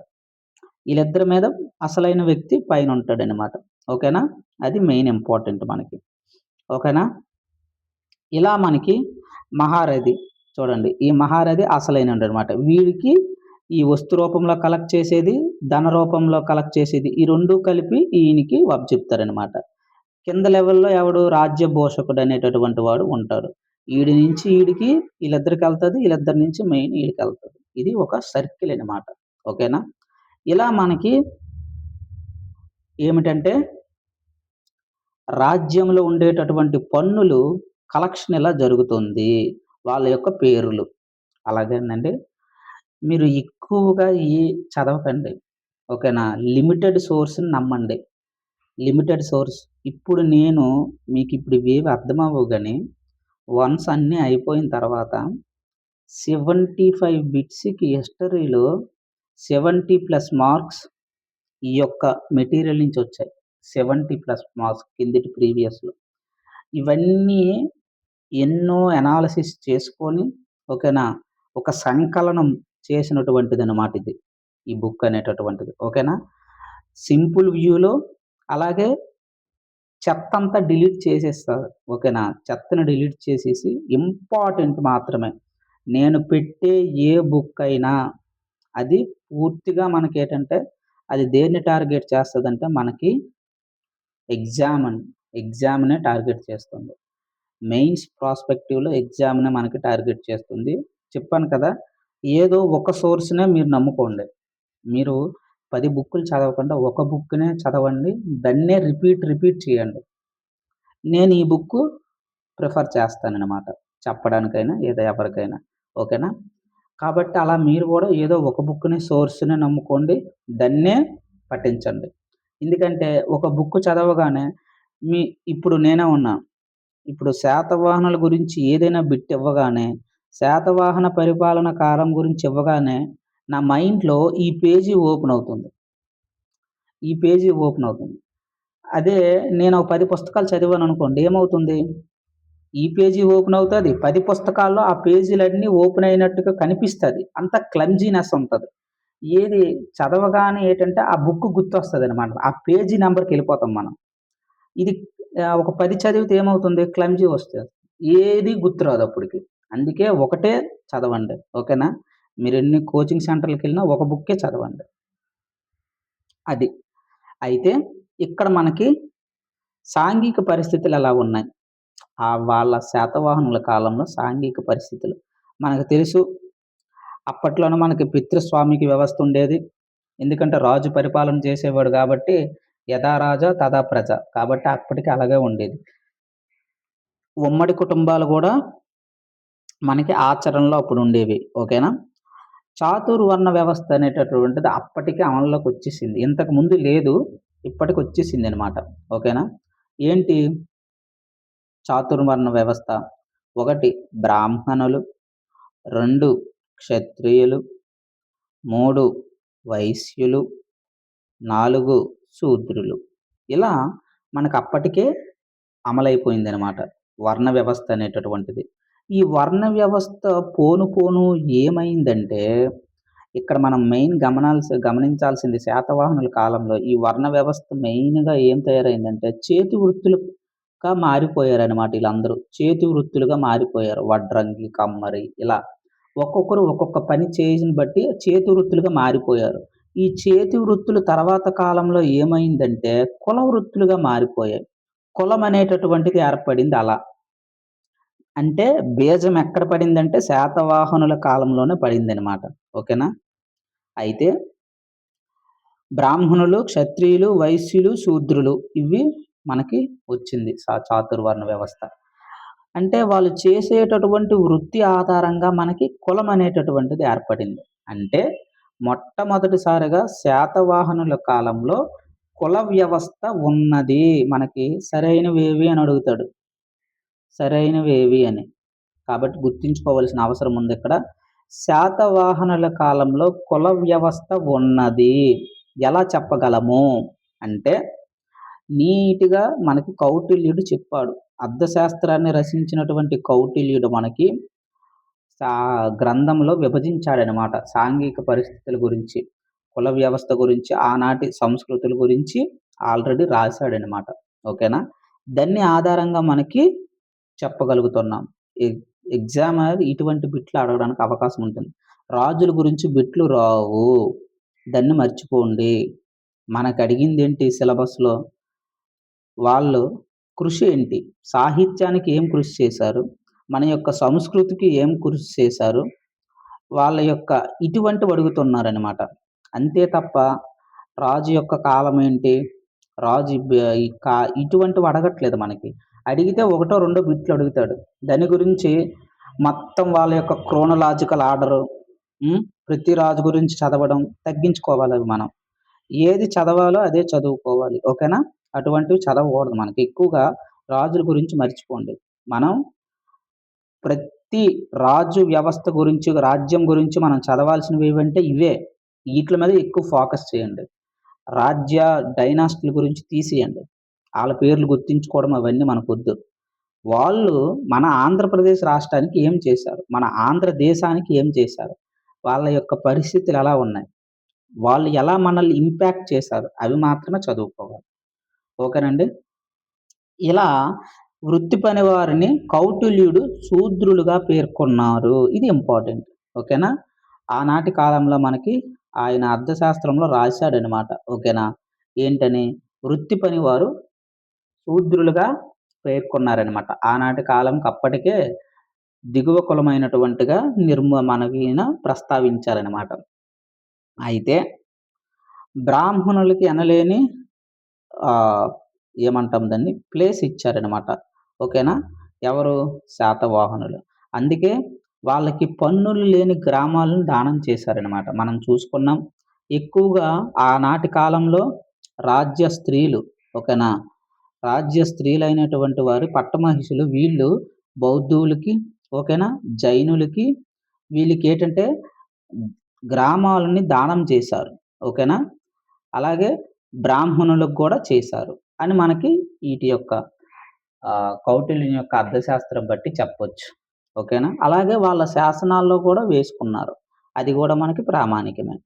Speaker 1: వీళ్ళిద్దరి మీద అసలైన వ్యక్తి పైన ఉంటాడనమాట. ఓకేనా? అది మెయిన్ ఇంపార్టెంట్ మనకి. ఓకేనా? ఇలా మనకి మహారథి చూడండి. ఈ మహారథి అసలైనోడనమాట. వీడికి ఈ వస్తు రూపంలో కలెక్ట్ చేసేది, ధన రూపంలో కలెక్ట్ చేసేది ఈ 2 కలిపి ఈయనకి చెప్తారనమాట. కింద లెవెల్‌లో ఎవడు రాజ్యభూషకుడు అనేటటువంటి వాడు ఉంటాడు. ఈడి నుంచి ఈడికి వీళ్ళిద్దరికెళ్తది. వీళ్ళిద్దరి నుంచి మెయిన్ ఈడికెళ్తది. ఇది ఒక సర్కిల్ అనమాట. ఓకేనా? ఇలా మనకి ఏమిటంటే రాజ్యంలో ఉండేటటువంటి పన్నులు కలెక్షన్ ఇలా జరుగుతుంది. వాళ్ళ యొక్క పేర్లు. అలాగేనండి. మీరు ఎక్కువగా చదవకండి. ఓకేనా? లిమిటెడ్ సోర్స్‌ని నమ్మండి. Limited source. ఇప్పుడు నేను మీకిప్పుడు ఇవేవి అర్థమవ్వవు గానీ, వన్స్ అన్నీ అయిపోయిన తర్వాత 75 బిట్స్‌కి హిస్టరీలో 70+ మార్క్స్ ఈ యొక్క మెటీరియల్ నుంచి వచ్చాయి. 70+ మార్క్స్ కిందటి ప్రీవియస్‌లో. ఇవన్నీ ఎన్నో అనాలిసిస్ చేసుకొని ఓకేనా? ఒక సంకలనం చేసినటువంటిదనమాట ఇది. ఈ బుక్ అనేటటువంటిది. ఓకేనా? సింపుల్ వ్యూలో అలాగే చెత్తంతా డిలీట్ చేసేస్తారు. ఓకేనా? చెత్తని డిలీట్ చేసేసి ఇంపార్టెంట్ మాత్రమే. నేను పెట్టే ఏ బుక్ అయినా అది పూర్తిగా మనకేంటంటే అది దేన్ని టార్గెట్ చేస్తదంటే మనకి ఎగ్జామ్‌నే టార్గెట్ చేస్తుంది. మెయిన్స్ ప్రాస్పెక్టివ్‌లో ఎగ్జామ్‌నే మనకి టార్గెట్ చేస్తుంది. చెప్పాను కదా! ఏదో ఒక సోర్స్‌నే మీరు నమ్ముకోండి. మీరు 10 బుక్కులు చదవకుండా ఒక బుక్‌నే చదవండి. దాన్నే రిపీట్ చేయండి. నేను ఈ బుక్కు ప్రిఫర్ చేస్తాననమాట. చెప్పడానికైనా ఎవరికైనా. ఓకేనా? కాబట్టి అలా మీరు గూడా ఏదో ఒక బుక్‌ని సోర్స్‌ని నమ్ముకోండి. దాన్నే పఠించండి. ఎందుకంటే ఒక బుక్ చదవగానే ఇప్పుడు నేనే ఉన్నాను. ఇప్పుడు శాతవాహనుల గురించి ఏదైనా బిట్ ఇవ్వగానే, శాతవాహన పరిపాలన కాలం గురించి ఇవ్వగానే నా మైండ్‌లో ఈ పేజీ ఓపెన్ అవుతుంది. ఈ పేజీ ఓపెన్ అవుతుంది. అదే నేను ఒక 10 పుస్తకాలు చదివాననుకోండి ఏమవుతుంది? ఈ పేజీ ఓపెన్ అవుతది. 10 పుస్తకాల్లో ఆ పేజీలన్నీ ఓపెన్ అయినట్టుగా కనిపిస్తది. అంత క్లమ్జీనెస్ ఉంటది. ఏది చదవగానే ఆ బుక్ గుర్తొస్తదనమాట. ఆ పేజీ నంబర్‌కెళ్ళిపోతాం మనం. ఇది ఒక 10 చదివితే ఏమవుతుంది? క్లమ్జీ వస్తది. ఏది గుర్తురాదు అప్పటికి. అందుకే ఒకటే చదవండి. ఓకేనా? మీరెన్ని కోచింగ్ సెంటర్‌లకెళ్ళినా ఒక బుక్కే చదవండి. అది. అయితే ఇక్కడ మనకి సాంఘిక పరిస్థితులు ఎలా ఉన్నాయి? వాళ్ళ శాతవాహనుల కాలంలో సాంఘిక పరిస్థితులు. మనకు తెలుసు అప్పట్లోనే మనకి పితృస్వామిక వ్యవస్థ ఉండేది. ఎందుకంటే రాజు పరిపాలన చేసేవాడు గాబట్టి, యథా రాజా తథా ప్రజ. కాబట్టి అప్పటికి అలాగే ఉండేది. ఉమ్మడి కుటుంబాలు గూడా మనకి ఆచరణలో అప్పుడుండేవి. ఓకేనా? చాతుర్వర్ణ వ్యవస్థ అనేటటువంటిది అప్పటికే అమల్లోకొచ్చేసింది. ఇంతకు ముందు లేదు. ఇప్పటికొచ్చేసిందనమాట. ఓకేనా? ఏంటి చాతుర్వర్ణ వ్యవస్థ? 1 బ్రాహ్మణులు, 2 క్షత్రియులు, 3 వైశ్యులు, 4 శూద్రులు. ఇలా మనకప్పటికే అమలైపోయిందనమాట. వర్ణ వ్యవస్థ అనేటటువంటిది. ఈ వర్ణ వ్యవస్థ పోను ఏమైందంటే, ఇక్కడ మనం మెయిన్ గమనించాల్సింది శాతవాహనుల కాలంలో ఈ వర్ణ వ్యవస్థ మెయిన్‌గా ఏం తయారైందంటే, చేతి వృత్తులుగా మారిపోయారనమాట ఈళ్ళందరూ. చేతి వృత్తులుగా మారిపోయారు. వడ్రంగి, కమ్మరి ఇలా. ఒక్కొక్కరు ఒక్కొక్క పని చేసిని బట్టి చేతి వృత్తులుగా మారిపోయారు. ఈ చేతి వృత్తులు తర్వాత కాలంలో ఏమైందంటే, కుల వృత్తులుగా మారిపోయాయి. కులం అనేటటువంటిది ఏర్పడింది అలా. అంటే బీజం ఎక్కడ పడిందంటే శాతవాహనుల కాలంలోనే పడిందనమాట. ఓకేనా? అయితే బ్రాహ్మణులు, క్షత్రియులు, వైశ్యులు, శూద్రులు ఇవి మనకి వచ్చింది చాతుర్వర్ణ వ్యవస్థ. అంటే వాళ్ళు చేసేటటువంటి వృత్తి ఆధారంగా మనకి కులం అనేటటువంటిది ఏర్పడింది. అంటే మొట్టమొదటిసారిగా శాతవాహనుల కాలంలో కుల వ్యవస్థ ఉన్నది. మనకి సరైనవేవి అని అడుగుతాడు. సరైనవేవి అని. కాబట్టి గుర్తుంచుకోవాల్సిన అవసరం ఉందిక్కడ. శాతవాహనుల కాలంలో కుల వ్యవస్థ ఉన్నది. ఎలా చెప్పగలము అంటే, నీట్‌గా మనకి కౌటిల్యుడు చెప్పాడు. అర్థశాస్త్రాన్ని రచించినటువంటి కౌటిల్యుడు మనకి సా గ్రంథంలో విభజించాడనమాట. సాంఘిక పరిస్థితుల గురించి, కుల వ్యవస్థ గురించి, ఆనాటి సంస్కృతుల గురించి ఆల్రెడీ రాశాడనమాట. ఓకేనా? దాన్ని ఆధారంగా మనకి చెప్పగలుగుతున్నాం. ఎగ్ ఎగ్జామ్ అనేది ఇటువంటి బిట్లు అడగడానికి అవకాశం ఉంటుంది. రాజుల గురించి బిట్లు రావు. దాన్ని మర్చిపోండి. మనకడిగిందేంటి సిలబస్‌లో? వాళ్ళు కృషి ఏంటి? సాహిత్యానికి ఏం కృషి చేశారు? మన యొక్క సంస్కృతికి ఏం కృషి చేశారు? వాళ్ళ యొక్క ఇటువంటివి అడుగుతున్నారనమాట. అంతే తప్ప రాజు యొక్క కాలం ఏంటి? రాజు బ ఈ కా ఇటువంటివి అడగట్లేదు మనకి. అడిగితే ఒకటో రెండో బిట్లు అడుగుతాడు. దాని గురించి మొత్తం వాళ్ళ యొక్క క్రోనలాజికల్ ఆర్డరు, ప్రతి రాజు గురించి చదవడం తగ్గించుకోవాలవి మనం. ఏది చదవాలో అదే చదువుకోవాలి. ఓకేనా? అటువంటివి చదవకూడదు మనకి. ఎక్కువగా రాజుల గురించి మర్చిపోండి. మనం ప్రతి రాజు వ్యవస్థ గురించి, రాజ్యం గురించి మనం చదవాల్సినవేవంటే ఇవే. ఈట్ల మీద ఎక్కువ ఫోకస్ చేయండి. రాజ్య డైనాస్టీల గురించి తీసేయండి. ఆళ్ళ పేర్లు గుర్తుంచుకోవడం అవన్నీ మనకొద్దు. వాళ్ళు మన ఆంధ్రప్రదేశ్ రాష్ట్రానికి ఏం చేశారు? మన ఆంధ్ర దేశానికి ఏం చేశారు? వాళ్ళ యొక్క పరిస్థితులెలా ఉన్నాయి? వాళ్ళు ఎలా మనల్ని ఇంపాక్ట్ చేశారు? అవి మాత్రమే చదువుకోవాలి. ఓకేనండి? ఇలా వృత్తి పని వారిని కౌటిల్యుడు శూద్రులుగా పేర్కొన్నారు. ఇది ఇంపార్టెంట్. ఓకేనా? ఆనాటి కాలంలో మనకి ఆయన అర్థశాస్త్రంలో రాశాడనమాట. ఓకేనా? ఏంటని? వృత్తి పనివారు శూద్రులుగా పేర్కొన్నారనమాట. ఆనాటి కాలంకి అప్పటికే దిగువ కులమైనటువంటిగా మనకీయన ప్రస్తావించారనమాట. అయితే బ్రాహ్మణులకి ఎనలేని ఆహ్, ఏమంటాం దాన్ని ప్లేస్ ఇచ్చారనమాట. ఓకేనా? ఎవరు? శాతవాహనులు. అందుకే వాళ్ళకి పన్నులు లేని గ్రామాలను దానం చేశారనమాట. మనం చూసుకున్నాం. ఎక్కువగా ఆనాటి కాలంలో రాజ్య స్త్రీలు ఓకేనా? రాజ్య స్త్రీలైనటువంటి వారు పట్టమహిషులు వీళ్ళు బౌద్ధులకి ఓకేనా? జైనులకి వీళ్ళకేటంటే గ్రామాలని దానం చేశారు. ఓకేనా? అలాగే బ్రాహ్మణులకు గూడా చేశారు అని మనకి ఈటి యొక్క కౌటిల్యుని యొక్క అర్థశాస్త్రం బట్టి చెప్పొచ్చు. ఓకేనా? అలాగే వాళ్ళ శాసనాల్లో కూడా వేసుకున్నారు. అది గూడా మనకి ప్రామాణికమే.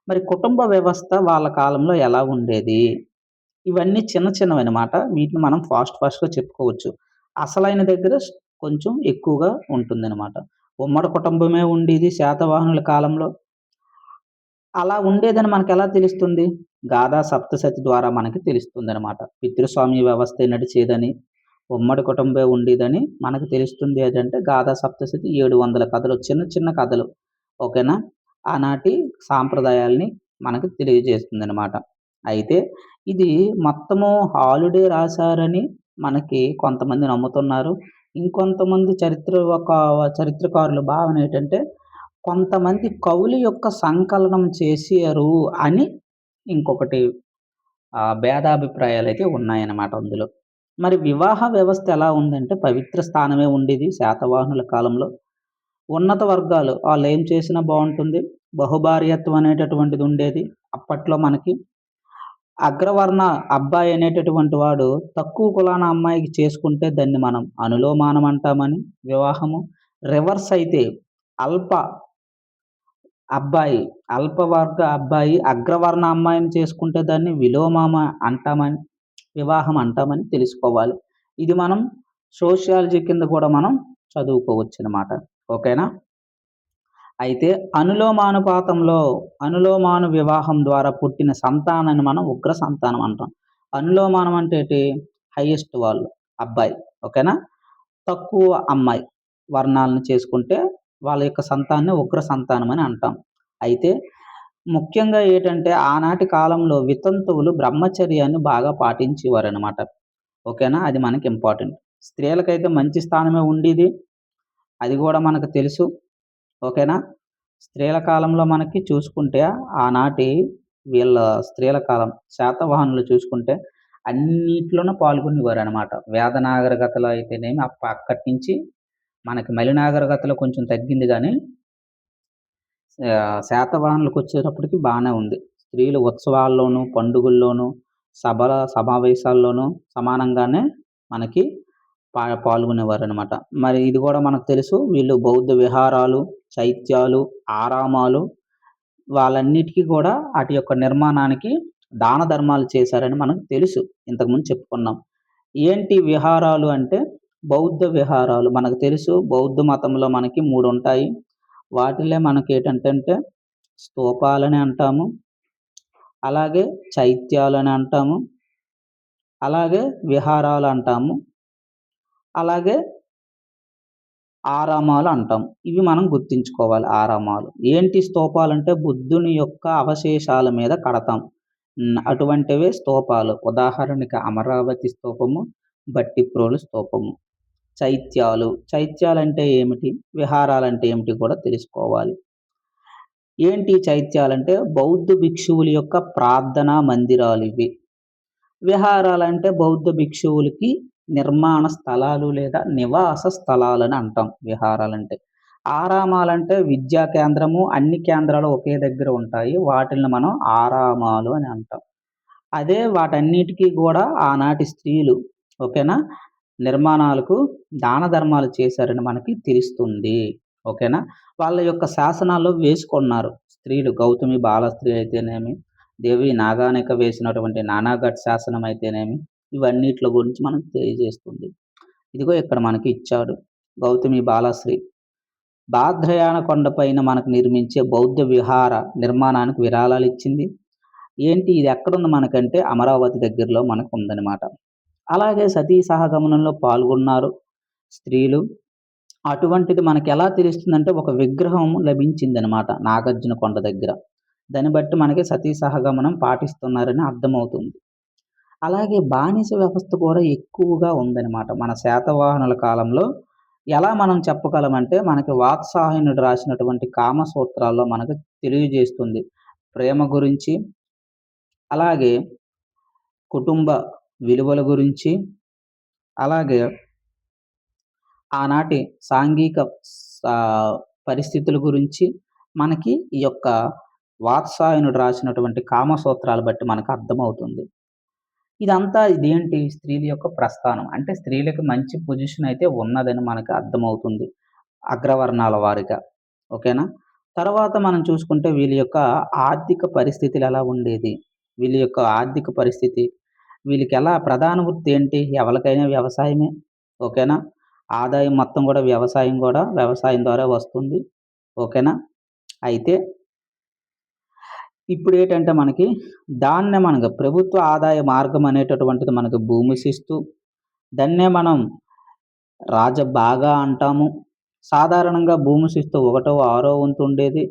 Speaker 1: మరి కుటుంబ వ్యవస్థ వాళ్ళ కాలంలో ఎలా ఉండేది? ఇవన్నీ చిన్న చిన్నవనమాట. వీటిని మనం ఫాస్ట్‌గా చెప్పుకోవచ్చు. అసలైన దగ్గర కొంచెం ఎక్కువగా ఉంటుందనమాట. ఉమ్మడి కుటుంబమే ఉండేది శాతవాహనుల కాలంలో. అలా ఉండేదని మనకెలా తెలుస్తుంది? గాథా సప్తశతి ద్వారా మనకి తెలుస్తుందనమాట. పితృస్వామ్య వ్యవస్థే నడిచేదని, ఉమ్మడి కుటుంబమే ఉండేదని మనకు తెలుస్తుంది ఏదంటే గాథా సప్తశతి 700 కథలు. చిన్న చిన్న కథలు. ఓకేనా? ఆనాటి సాంప్రదాయాల్ని మనకు తెలియజేస్తుందనమాట. అయితే ఇది మొత్తము హాలిడే రాశారని మనకి కొంతమంది నమ్ముతున్నారు. ఇంకొంతమంది చరిత్రకారుల భావన ఏంటంటే కొంతమంది కవుల యొక్క సంకలనం చేశారు అని ఇంకొకటి భేదాభిప్రాయాలైతే ఉన్నాయన్నమాట అందులో. మరి వివాహ వ్యవస్థ ఎలా ఉందంటే పవిత్ర స్థానమే ఉండేది శాతవాహనుల కాలంలో. ఉన్నత వర్గాలు ఆళ్ళేం చేసినా బావుంటుంది. బహుభార్యత్వం అనేటటువంటిది ఉండేది. అప్పట్లో మనకి అగ్రవర్ణ అబ్బాయి అనేటటువంటి వాడు తక్కువ కులాన అమ్మాయికి చేసుకుంటే దాన్ని మనం అనులోమానం అంటామని వివాహము. రివర్స్ అయితే అల్ప అబ్బాయి, అల్పవర్గ అబ్బాయి అగ్రవర్ణ అమ్మాయిని చేసుకుంటే దాన్ని విలోమామ అంటామని, వివాహం అంటామని తెలుసుకోవాలి. ఇది మనం సోషియాలజీ కింద కూడా మనం చదువుకోవచ్చనమాట. ఓకేనా? అయితే అనులోమాను వివాహం ద్వారా పుట్టిన సంతానాన్ని మనం ఉగ్ర సంతానం అంటాం. అనులోమానం అంటే ఏటి? హైయెస్ట్ వాళ్ళు అబ్బాయి. ఓకేనా? తక్కువ అమ్మాయి వర్ణాలను చేసుకుంటే వాళ్ళ యొక్క సంతానాన్ని ఉగ్ర సంతానం అని అంటాం. అయితే ముఖ్యంగా ఏటంటే ఆనాటి కాలంలో వితంతువులు బ్రహ్మచర్యాన్ని బాగా పాటించేవారనమాట. ఓకేనా? అది మనకి ఇంపార్టెంట్. స్త్రీలకైతే మంచి స్థానమే ఉండేది. అది గూడా మనకు తెలుసు. ఓకేనా? స్త్రీల కాలంలో మనకి చూసుకుంటే ఆనాటి వీళ్ళ స్త్రీల కాలం శాతవాహనులు చూసుకుంటే అన్నిట్లోనూ పాల్గొనేవారనమాట. వేద నాగరికతలో అయితేనేమి అక్కడి నుంచి మనకి మలి నాగరికతలో కొంచెం తగ్గింది గానీ శాతవాహనులకొచ్చేటప్పటికి బానే ఉంది. స్త్రీలు ఉత్సవాల్లోనూ, పండుగల్లోనూ, సమావేశాల్లోనూ సమానంగానే మనకి పాల్గొనేవారనమాట. మరి ఇది గూడా మనకు తెలుసు. వీళ్ళు బౌద్ధ విహారాలు, చైత్యాలు, ఆరామాలు వాళ్ళన్నిటికి గూడా ఆటి యొక్క నిర్మాణానికి దాన ధర్మాలు చేశారని మనకు తెలుసు. ఇంతకుముందు చెప్పుకున్నాం. ఏంటి విహారాలు అంటే బౌద్ధ విహారాలు. మనకు తెలుసు బౌద్ధ మతంలో మనకి 3 ఉంటాయి. వాటిల్లో మనకేటంటంటే స్తూపాలని అంటాము. అలాగే చైత్యాలని అంటాము. అలాగే విహారాలు అంటాము. అలాగే ఆరామాలు అంటాం. ఇవి మనం గుర్తుంచుకోవాలి ఆరామాలు. ఏంటి స్తూపాలంటే బుద్ధుని యొక్క అవశేషాల మీద కడతాం. అటువంటివే స్తూపాలు. ఉదాహరణకి అమరావతి స్తూపము, భట్టిప్రోలు స్తూపము. చైత్యాలంటే ఏమిటి? విహారాలంటే ఏమిటి కూడా తెలుసుకోవాలి. ఏంటి చైత్యాలంటే బౌద్ధ భిక్షువుల యొక్క ప్రార్థనా మందిరాలివి. విహారాలంటే బౌద్ధ భిక్షువులకి నిర్మాణ స్థలాలు లేదా నివాస స్థలాలని అంటాం విహారాలంటే. ఆరామాలంటే విద్యా కేంద్రము, అన్ని కేంద్రాలు ఒకే దగ్గర ఉంటాయి. వాటిల్ని మనం ఆరామాలు అని అంటాం. అదే వాటన్నిటికి గూడా ఆనాటి స్త్రీలు ఓకేనా? నిర్మాణాలకు దాన ధర్మాలు చేశారని మనకి తెలుస్తుంది. ఓకేనా? వాళ్ళ యొక్క శాసనాల్లో వేసుకున్నారు. స్త్రీలు గౌతమి బాలస్త్రీ అయితేనేమి, దేవి నాగానిక వేసినటువంటి నానాఘట్ శాసనం అయితేనేమి, ఇవన్నిట్ల గురించి మనకు తెలియజేస్తుంది. ఇదిగో ఇక్కడ మనకి ఇచ్చాడు. గౌతమి బాలశ్రీ బాద్రయాన కొండపైన మనకు నిర్మించే బౌద్ధ విహార నిర్మాణానికి విరాళాలిచ్చింది. ఏంటి ఇది ఎక్కడుంది మనకంటే అమరావతి దగ్గరలో మనకు ఉందనమాట. అలాగే సతీ సహగమనంలో పాల్గొన్నారు స్త్రీలు. అటువంటిది మనకెలా తెలుస్తుందంటే ఒక విగ్రహం లభించిందనమాట నాగార్జున కొండ దగ్గర. దాన్ని బట్టి మనకి సతీ సహగమనం పాటిస్తున్నారని అర్థమవుతుంది. అలాగే బానిస వ్యవస్థ కూడా ఎక్కువగా ఉందనమాట మన శాతవాహనుల కాలంలో. ఎలా మనం చెప్పగలమంటే మనకి వాత్సాయనుడు రాసినటువంటి కామసూత్రాల్లో మనకు తెలియజేస్తుంది. ప్రేమ గురించి, అలాగే కుటుంబ విలువల గురించి, అలాగే ఆనాటి సాంఘిక పరిస్థితుల గురించి మనకి ఈ యొక్క వాత్సాయనుడు రాసినటువంటి కామసూత్రాలు బట్టి మనకు అర్థమవుతుంది. ఇదేంటి స్త్రీల యొక్క ప్రస్థానం. అంటే స్త్రీలకి మంచి పొజిషన్ అయితే ఉన్నదని మనకు అర్థమవుతుంది. అగ్రవర్ణాల వారిగా. ఓకేనా? తర్వాత మనం చూసుకుంటే వీళ్ళ యొక్క ఆర్థిక పరిస్థితులు ఎలా ఉండేది? వీళ్ళ యొక్క ఆర్థిక పరిస్థితి వీళ్ళకెలా ప్రధాన వృత్తి ఏంటి? ఎవరికైనా వ్యవసాయమే. ఓకేనా? ఆదాయం మొత్తం గూడా వ్యవసాయం ద్వారా వస్తుంది. ఓకేనా? అయితే ఇప్పుడేటంటే మనకి మనకు ప్రభుత్వ ఆదాయ మార్గం అనేటటువంటిది మనకు భూమి శిస్తు. దాన్నే మనం రాజబాగా అంటాము. సాధారణంగా భూమి శిస్తు ఒకటో, ఆరో వంతు ఉండేది.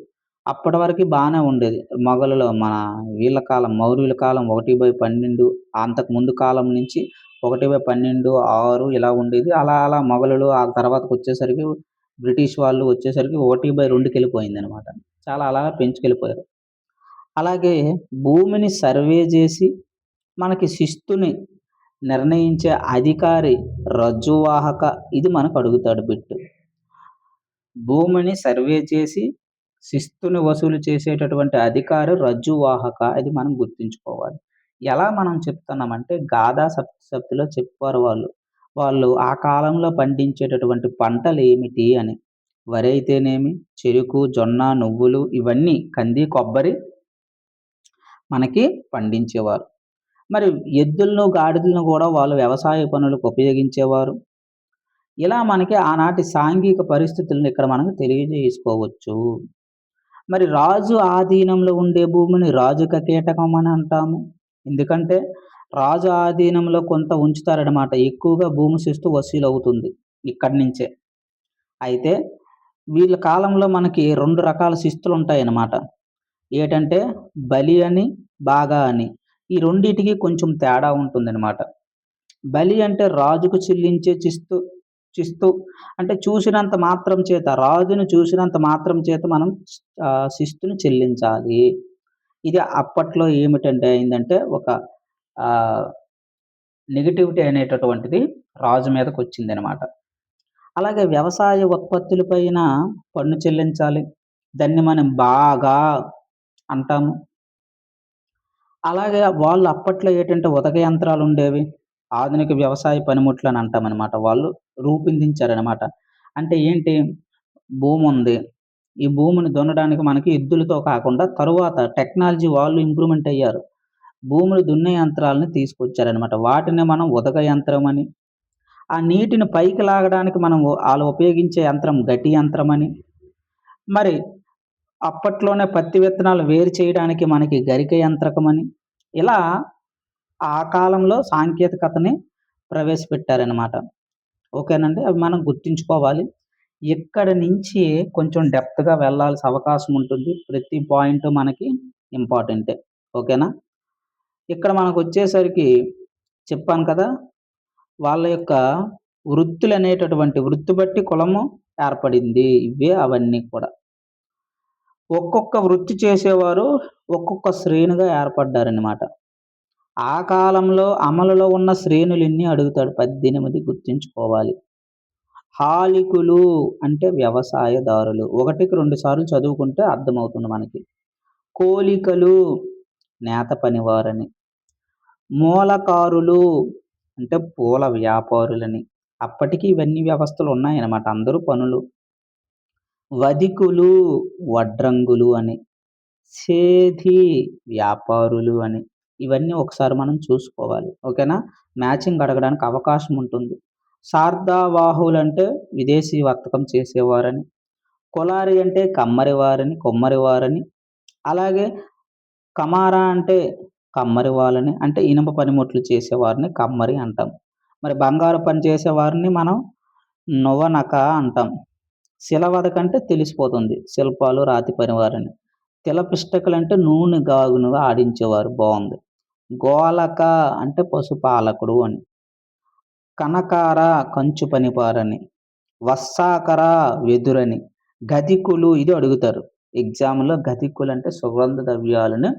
Speaker 1: అప్పటి వరకి బానే ఉండేది. మొఘలుల మన వీళ్ళ కాలం మౌర్యుల కాలం 1/12 అంతకు ముందు కాలం నుంచి 1/12, 6 ఇలా ఉండేది. అలా అలా మొఘలులు ఆ తర్వాతకొచ్చేసరికి బ్రిటిష్ వాళ్ళు వచ్చేసరికి 1/2కెళ్ళిపోయిందనమాట. చాలా అలా పెంచుకెళ్ళిపోయారు. అలాగే భూమిని సర్వే జేసి మనకి శిస్తుని నిర్ణయించే అధికారి రజ్జువాహక ఇది మనకు అడుగుతాడు బిట్. భూమిని సర్వే చేసి శిస్తుని వసూలు చేసేటటువంటి అధికారి రజ్జువాహక ఇది మనం గుర్తుంచుకోవాలి. ఎలా మనం చెప్తున్నామంటే గాథా సప్తశతిలో చెప్పారు వాళ్ళు. వాళ్ళు ఆ కాలంలో పండించేటటువంటి పంటలేమిటి అని. వరి అయితేనేమి, చెరుకు, జొన్న, నువ్వులు ఇవన్నీ కంది, కొబ్బరి మనకి పండించేవారు. మరి ఎద్దులను, గాడిదలను గూడా వాళ్ళు వ్యవసాయ పనులకు ఉపయోగించేవారు. ఇలా మనకి ఆనాటి సాంఘిక పరిస్థితులను ఇక్కడ మనకు తెలియజేసుకోవచ్చు. మరి రాజు ఆధీనంలో ఉండే భూమిని రాజుక కీటకం అని అంటాము. ఎందుకంటే రాజు ఆధీనంలో కొంత ఉంచుతారనమాట. ఎక్కువగా భూమి శిస్తు వసూలవుతుంది ఇక్కడి నుంచే. అయితే వీళ్ళ కాలంలో మనకి 2 రకాల శిస్తులుంటాయనమాట. ఏటంటే బలి అని, బాగా అని. ఈ రెండిటికి కొంచెం తేడా ఉంటుందనమాట. బలి అంటే రాజుకు చెల్లించే చిస్తు అంటే చూసినంత మాత్రం చేత, రాజును చూసినంత మాత్రం చేత మనం శిస్తుని చెల్లించాలి. ఇది అప్పట్లో ఏమిటంటే అయిందంటే ఒక ఆహ్, నెగటివిటీ అనేటటువంటిది రాజు మీదకొచ్చిందనమాట. అలాగే వ్యవసాయ ఉత్పత్తుల పైన పన్ను చెల్లించాలి. దాన్ని మనం బాగా అంటాము. అలాగే వాళ్ళు అప్పట్లో ఏటంటే ఉదక యంత్రాలుండేవి. ఆధునిక వ్యవసాయ పనిముట్లని అంటామనమాట. వాళ్ళు రూపొందించారనమాట. అంటే ఏంటి? భూముంది. ఈ భూమిని దున్నడానికి మనకి ఎద్దులతో కాకుండా తరువాత టెక్నాలజీ వాళ్ళు ఇంప్రూవ్‌మెంట్ అయ్యారు. భూములు దున్నే యంత్రాలను తీసుకొచ్చారనమాట. వాటిని మనం ఉదక యంత్రమని, ఆ నీటిని పైకి లాగడానికి మనం ఆళ్ళు ఉపయోగించే యంత్రం గటి యంత్రమని, మరి అప్పట్లోనే పత్తి విత్తనాలు వేరు చేయడానికి మనకి గరిక యంత్రకమని, ఇలా ఆ కాలంలో సాంకేతికతని ప్రవేశపెట్టారనమాట. ఓకేనండి. అవి మనం గుర్తుంచుకోవాలి. ఇక్కడి నుంచి కొంచెం డెప్త్‌గా వెళ్ళాల్సిన అవకాశం ఉంటుంది. ప్రతి పాయింటు మనకి ఇంపార్టెంటే. ఓకేనా? ఇక్కడ మనకొచ్చేసరికి చెప్పాను కదా! వాళ్ళ యొక్క వృత్తి బట్టి కులము ఏర్పడింది. ఇవే అవన్నీ కూడా. ఒక్కొక్క వృత్తి చేసేవారు ఒక్కొక్క శ్రేణిగా ఏర్పడ్డారనమాట. ఆ కాలంలో అమలులో ఉన్న శ్రేణులెన్ని అడుగుతాడు 18 గుర్తుంచుకోవాలి. హాలికులు అంటే వ్యవసాయదారులు. ఒకటికి 2 సార్లు చదువుకుంటే అర్థమవుతుంది మనకి. కోలికలు నేత పనివారని. మూలకారులు అంటే పూల వ్యాపారులని. అప్పటికి ఇవన్నీ వ్యవస్థలున్నాయన్నమాట. అందరూ పనులు. వధికులు వడ్రంగులు అని. సేధి వ్యాపారులు అని. ఇవన్నీ ఒకసారి మనం చూసుకోవాలి. ఓకేనా? మ్యాచింగ్ అడగడానికి అవకాశం ఉంటుంది. సార్దావాహులంటే విదేశీ వర్తకం చేసేవారని. కొలారి అంటే కొమ్మరివారని. అలాగే కమారా అంటే కమ్మరి వాళ్ళని, అంటే ఇనుప పనిముట్లు చేసేవారిని కమ్మరి అంటాం. మరి బంగారు పని చేసేవారిని మనం నువనక అంటాం. శిలవదకంటే తెలిసిపోతుంది. శిల్పాలు, రాతి పనివారని. తిలపిష్టకులంటే నూనె గాగునుగా ఆడించేవారు. బావుంది. గోలక అంటే పశుపాలకుడు అని. కనకార కంచు పనిపారని. వస్సాకర వెదురని. గతికులు ఇది అడుగుతారు. ఎగ్జామ్‌లో గతికులంటే సుగంధ ద్రవ్యాలను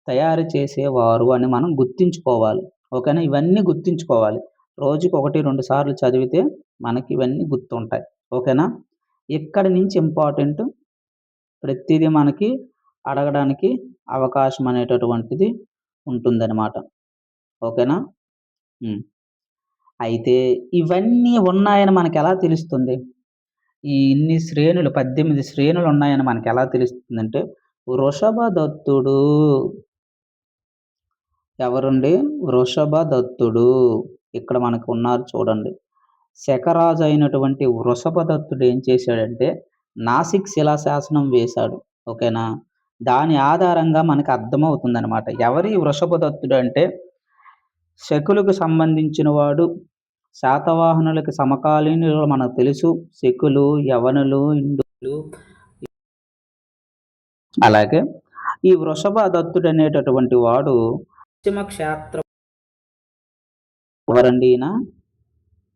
Speaker 1: తయారు చేసేవారు అని మనం గుర్తుంచుకోవాలి. ఓకేనా? ఇవన్నీ గుర్తుంచుకోవాలి. రోజుకి 1, 2 సార్లు చదివితే మనకి ఇవన్నీ గుర్తుంటాయి. ఓకేనా? ఇక్కడి నుంచి ఇంపార్టెంట్ ప్రతీదీ మనకి అడగడానికి అవకాశం అనేటటువంటిది ఉంటుందనమాట. ఓకేనా? హ్మ్. అయితే ఇవన్నీ ఉన్నాయని మనకెలా తెలుస్తుంది? ఈ ఇన్ని శ్రేణులు 18 శ్రేణులున్నాయని మనకెలా తెలుస్తుందంటే, వృషభదత్తుడు ఎవరండి? వృషభదత్తుడు. ఇక్కడ మనకున్నారు చూడండి. శకరాజు అయినటువంటి వృషభదత్తుడు ఏం చేశాడంటే, నాసిక్ శిలాశాసనం వేశాడు. ఓకేనా? దాని ఆధారంగా మనకు అర్థమవుతుందనమాట. ఎవరి వృషభదత్తుడు అంటే, శకులకు సంబంధించిన వాడు. శాతవాహనులకి సమకాలీనులు మనకు తెలుసు. శకులు, యవనులు, ఇండులు. అలాగే ఈ వృషభదత్తుడనేటటువంటి వాడు పశ్చిమ క్షేత్రం ఎవరండి ఈయన?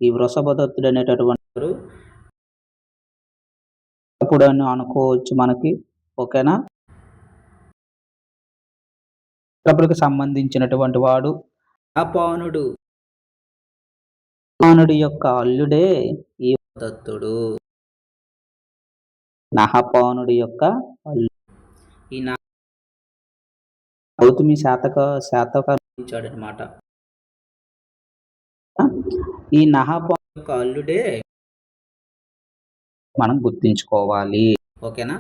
Speaker 1: ఈ వృషభదత్తుడనేటటువంటి వాడు అని అనుకోవచ్చు మనకి. ఓకేనా? క్షత్రపులకు సంబంధించినటువంటి వాడు. అపానుడు యొక్క అల్లుడే ఈ దత్తుడు. నహపానుడి యొక్క అల్లుడు. ఈ గౌతమి శాతకర్ణించాడనమాట. ఈ నహపాను యొక్క అల్లుడే మనం గుర్తుంచుకోవాలి. ఓకేనా?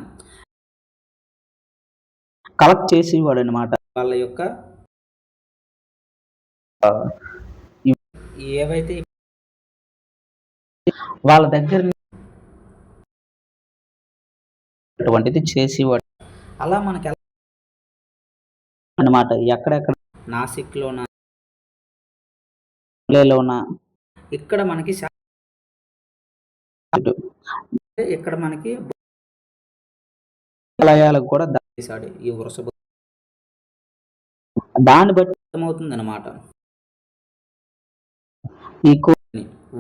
Speaker 1: కలెక్ట్ చేసేవాడనమాట. వాళ్ళ యొక్క ఏవైతే వాళ్ళ దగ్గర అటువంటిది చేసేవాడు. అలా మనకి అనమాట. ఎక్కడెక్కడ నాసిక్‌లోన లేలోన ఇక్కడ మనకి ఇక్కడ మనకి లయాలకు కూడా దాసాడు ఈ వృషభ. దాన్ని బట్టి అర్థమవుతుంది అనమాట ఈ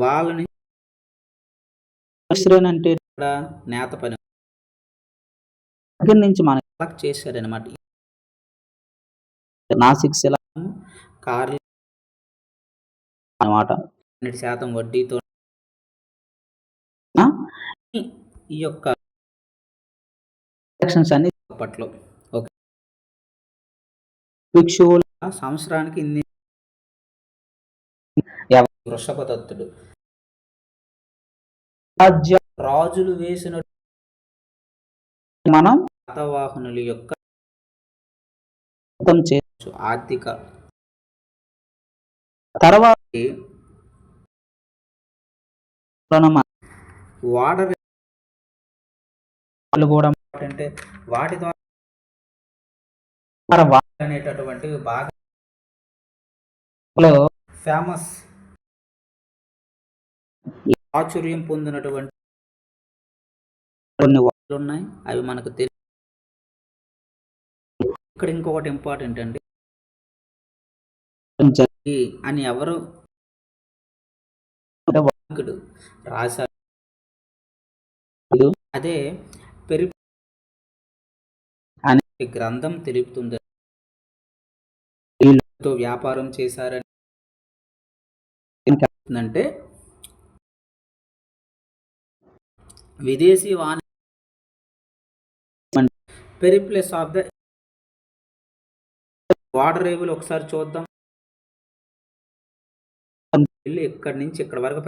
Speaker 1: వాళ్ళని అంటే ఇక్కడ నేత పని దగ్గర నుంచి మనకి కలెక్ట్ చేశారనమాట. నాసిక్ శిలాము కార్లు అనమాట 2% వడ్డీతో ఈ యొక్క అన్ని అప్పట్లో ఓకే భిక్షువుల సంవత్సరానికి ఇన్ని వృషభ దత్తుడు రాజులు వేసిన మనం శాతవాహనుల యొక్క చేయొచ్చు ఆర్థిక తర్వాత వాటర్ కూడా అంటే వాటి ద్వారా వాటర్ అనేటటువంటివి బాగా ఫేమస్ ప్రాచుర్యం పొందినటువంటి కొన్ని వాటర్లు ఉన్నాయి. అవి మనకు తెలియదు. ఇక్కడ ఇంకొకటి ఇంపార్టెంట్ అండి అని ఎవరు రాశారు అదే పెరి అనే గ్రంథం తెలుపుతుంది. వీళ్ళతో వ్యాపారం చేశారని అంటే విదేశీ వాణి పెరిప్లస్ ఆఫ్ ద వాటర్ రేవులు ఒకసారి చూద్దాం. వెళ్ళి ఇక్కడి నుంచి ఇక్కడ వరకు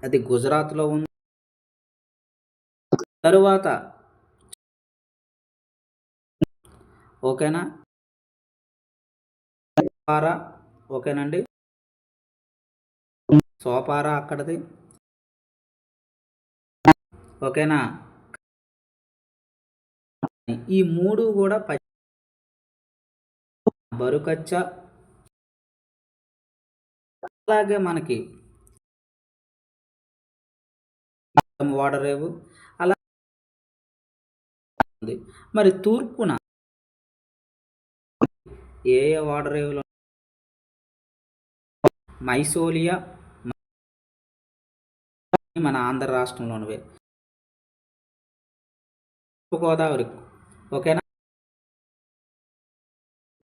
Speaker 1: అది గుజరాత్లో ఉంది. తరువాత ఓకేనా ఓకేనండి సోపారా అక్కడది ఓకేనా. ఈ మూడు కూడా బరుకచ్చ అలాగే మనకి వాటర్ రేవు అలా ఉంది. మరి తూర్పున ఏ వాటర్ రేవులు మైసోలియా మన ఆంధ్ర రాష్ట్రంలోనివే గోదావరి ఓకేనా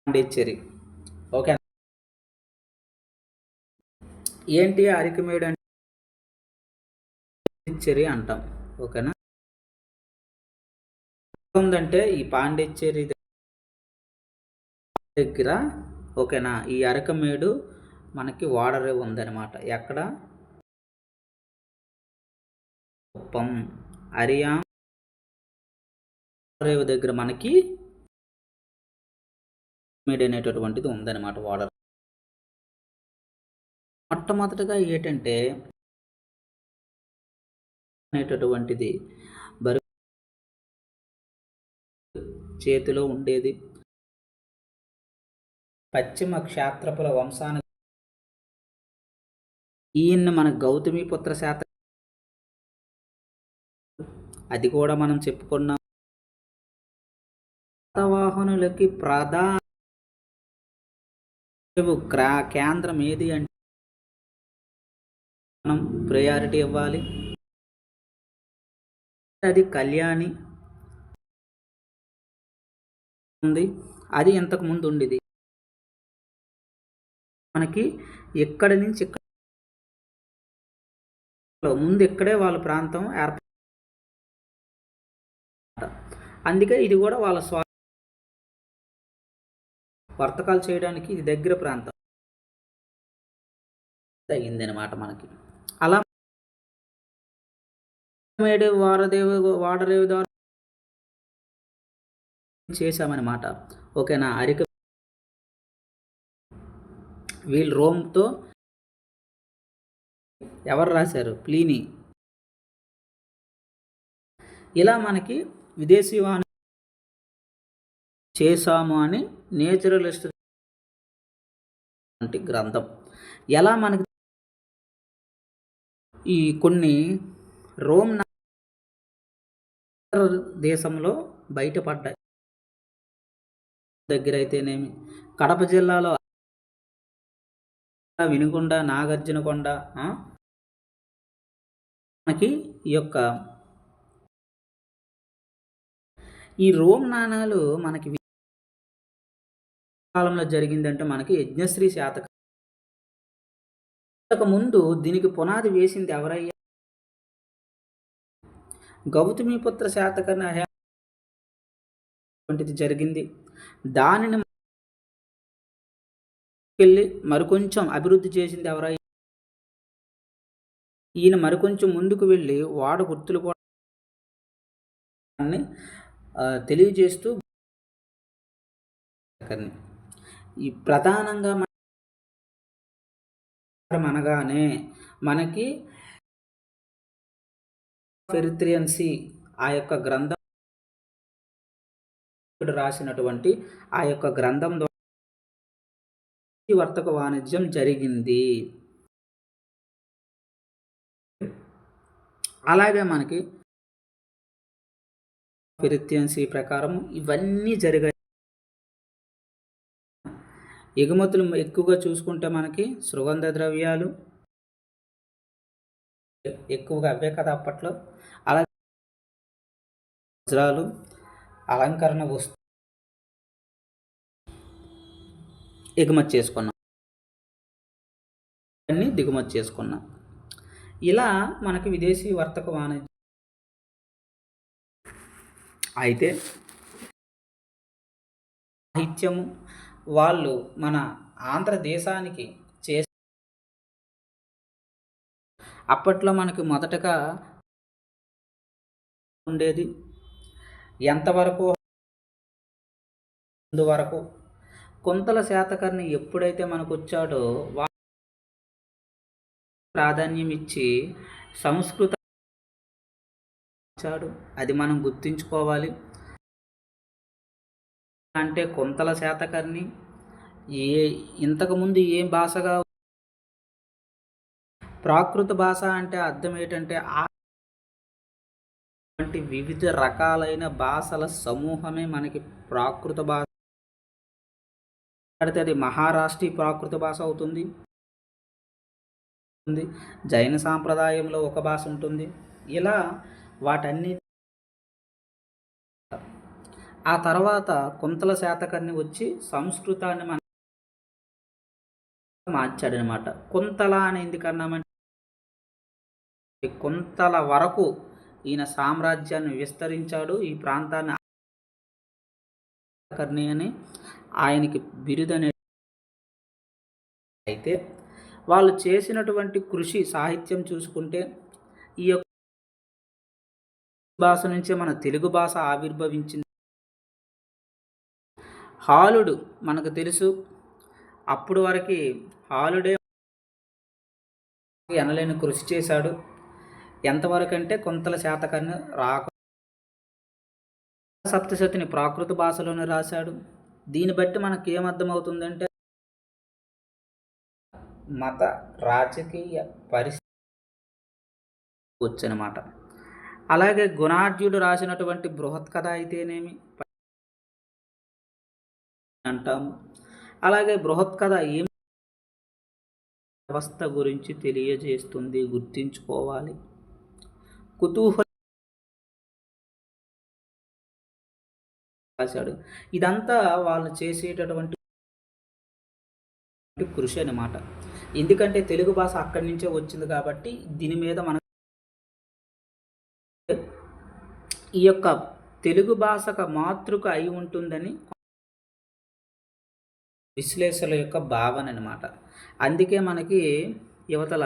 Speaker 1: పాండిచ్చేరి ఓకే. ఏంటి అరికమేడు అంటే పాండిచ్చేరి అంటాం ఓకేనా. ఉందంటే ఈ పాండిచ్చేరి దగ్గర ఓకేనా ఈ అరకమేడు మనకి వాటర్ ఉందన్నమాట. ఎక్కడ కుప్పం అరియా రేవు దగ్గర మనకి మేడ్ అనేటటువంటిది ఉందన్నమాట వాటర్. మొట్టమొదటిగా ఏంటంటే అనేటటువంటిది బరు చేతిలో ఉండేది. పశ్చిమ క్షాత్రపుల వంశానికి ఈయన మన గౌతమిపుత్ర శాత అది కూడా మనం చెప్పుకున్నాం. శాతవాహనులకి ప్రధాన కేంద్రం ఏది అంటే మనం ప్రయారిటీ ఇవ్వాలి. అది కళ్యాణి ఉంది. అది ఇంతకు ముందు ఉండేది మనకి ఎక్కడి నుంచి ఇక్కడ ముందు ఇక్కడే వాళ్ళ ప్రాంతం ఏర్పడ. అందుకే ఇది కూడా వాళ్ళ వర్తకాలు చేయడానికి ఇది దగ్గర ప్రాంతం అయింది అనమాట మనకి. అలా వాడరేవు ద్వారా చేశామన్నమాట ఓకేనా. అరిక వీళ్ళు రోమ్తో ఎవరు రాశారు ప్లీనీ. ఇలా మనకి విదేశీ వాణి చేశాము అని నేచురలిస్ట్ వంటి గ్రంథం. ఎలా మనకి ఈ కొన్ని రోమ్ దేశంలో బయటపడ్డాయి. దగ్గర అయితేనేమి, కడప జిల్లాలో వినుకొండ, నాగార్జునకొండ, మనకి ఈ యొక్క ఈ రోమ్ నాణాలు మనకి కాలంలో జరిగిందంటే మనకి యజ్ఞశ్రీ శాతకర్ణి. ముందు దీనికి పునాది వేసింది ఎవరయ్యా? గౌతమిపుత్ర శాతకర్ణి వంటిది జరిగింది. దానిని వెళ్ళి మరికొంచెం అభివృద్ధి చేసింది ఎవరయ్యా? ఈయన మరికొంచెం ముందుకు వెళ్ళి వాడ గుర్తులు కూడా తెలియజేస్తూ ఈ ప్రధానంగా అనగానే మనకి ఫెరిత్రియన్సీ ఆ యొక్క గ్రంథం రాసినటువంటి ఆ యొక్క గ్రంథం ద్వారా వర్తక వాణిజ్యం జరిగింది. అలాగే మనకి ఫెరిత్రియన్సీ ప్రకారం ఇవన్నీ జరిగాయి. ఎగుమతులు ఎక్కువగా చూసుకుంటే మనకి సుగంధ ద్రవ్యాలు ఎక్కువగా అవే కదా అప్పట్లో. అలాగే వజ్రాలు, అలంకరణ వస్తువులు ఎగుమతి చేసుకున్నాం, అన్నీ దిగుమతి చేసుకున్నాం. ఇలా మనకి విదేశీ వర్తక వాణిజ్యం. అయితే సాహిత్యము వాళ్ళు మన ఆంధ్రదేశానికి అప్పట్లో మనకి మొదటగా ఉండేది ఎంతవరకు వరకు కుంతల శాతకర్ణి ఎప్పుడైతే మనకు వచ్చాడో ప్రాధాన్యం ఇచ్చి సంస్కృత ఇచ్చాడు. అది మనం గుర్తుంచుకోవాలి. అంటే కుంతల శాతకర్ణి ఇంతకుముందు ఏ భాషగా ప్రాకృత భాష అంటే అర్థం ఏంటంటే వివిధ రకాలైన భాషల సమూహమే మనకి ప్రాకృత భాష. అంటే అది మహారాష్ట్రీయ ప్రాకృత భాష అవుతుంది. జైన సాంప్రదాయంలో ఒక భాష ఉంటుంది. ఇలా వాటన్ని ఆ తర్వాత కుంతల శాతకర్ణి వచ్చి సంస్కృతాన్ని మన మార్చాడనమాట. కుంతల అని ఎందుకన్నామంటే కుంతల వరకు ఈయన సామ్రాజ్యాన్ని విస్తరించాడు. ఈ ప్రాంతాన్ని కర్ణి అని ఆయనకి బిరుదనే. అయితే వాళ్ళు చేసినటువంటి కృషి సాహిత్యం చూసుకుంటే ఈ యొక్క భాష నుంచే మన తెలుగు భాష ఆవిర్భవించింది. హాలుడు మనకు తెలుసు. అప్పుడు వరకు హాలుడే ఎనలేని కృషి చేశాడు. ఎంతవరకు అంటే కుంతల శాతకర్ణి సప్తశతిని ప్రాకృత భాషలోనే రాశాడు. దీన్ని బట్టి మనకి ఏమర్థమవుతుందంటే మత రాజకీయ పరిస్థితి వచ్చనమాట. అలాగే గుణాఢ్యుడు రాసినటువంటి బృహత్ కథ అయితేనేమి అంటాము. అలాగే బృహత్ కథ ఏం వ్యవస్థ గురించి తెలియజేస్తుంది, గుర్తించుకోవాలి. కుతూహలం రాశాడు. ఇదంతా వాళ్ళు చేసేటటువంటి కృషి అన్నమాట. ఎందుకంటే తెలుగు భాష అక్కడి నుంచే వచ్చింది కాబట్టి దీని మీద మన ఈ యొక్క తెలుగు భాషకు మాతృక అయి ఉంటుందని విశ్లేషకుల యొక్క భావన అన్నమాట. అందుకే మనకి యువతల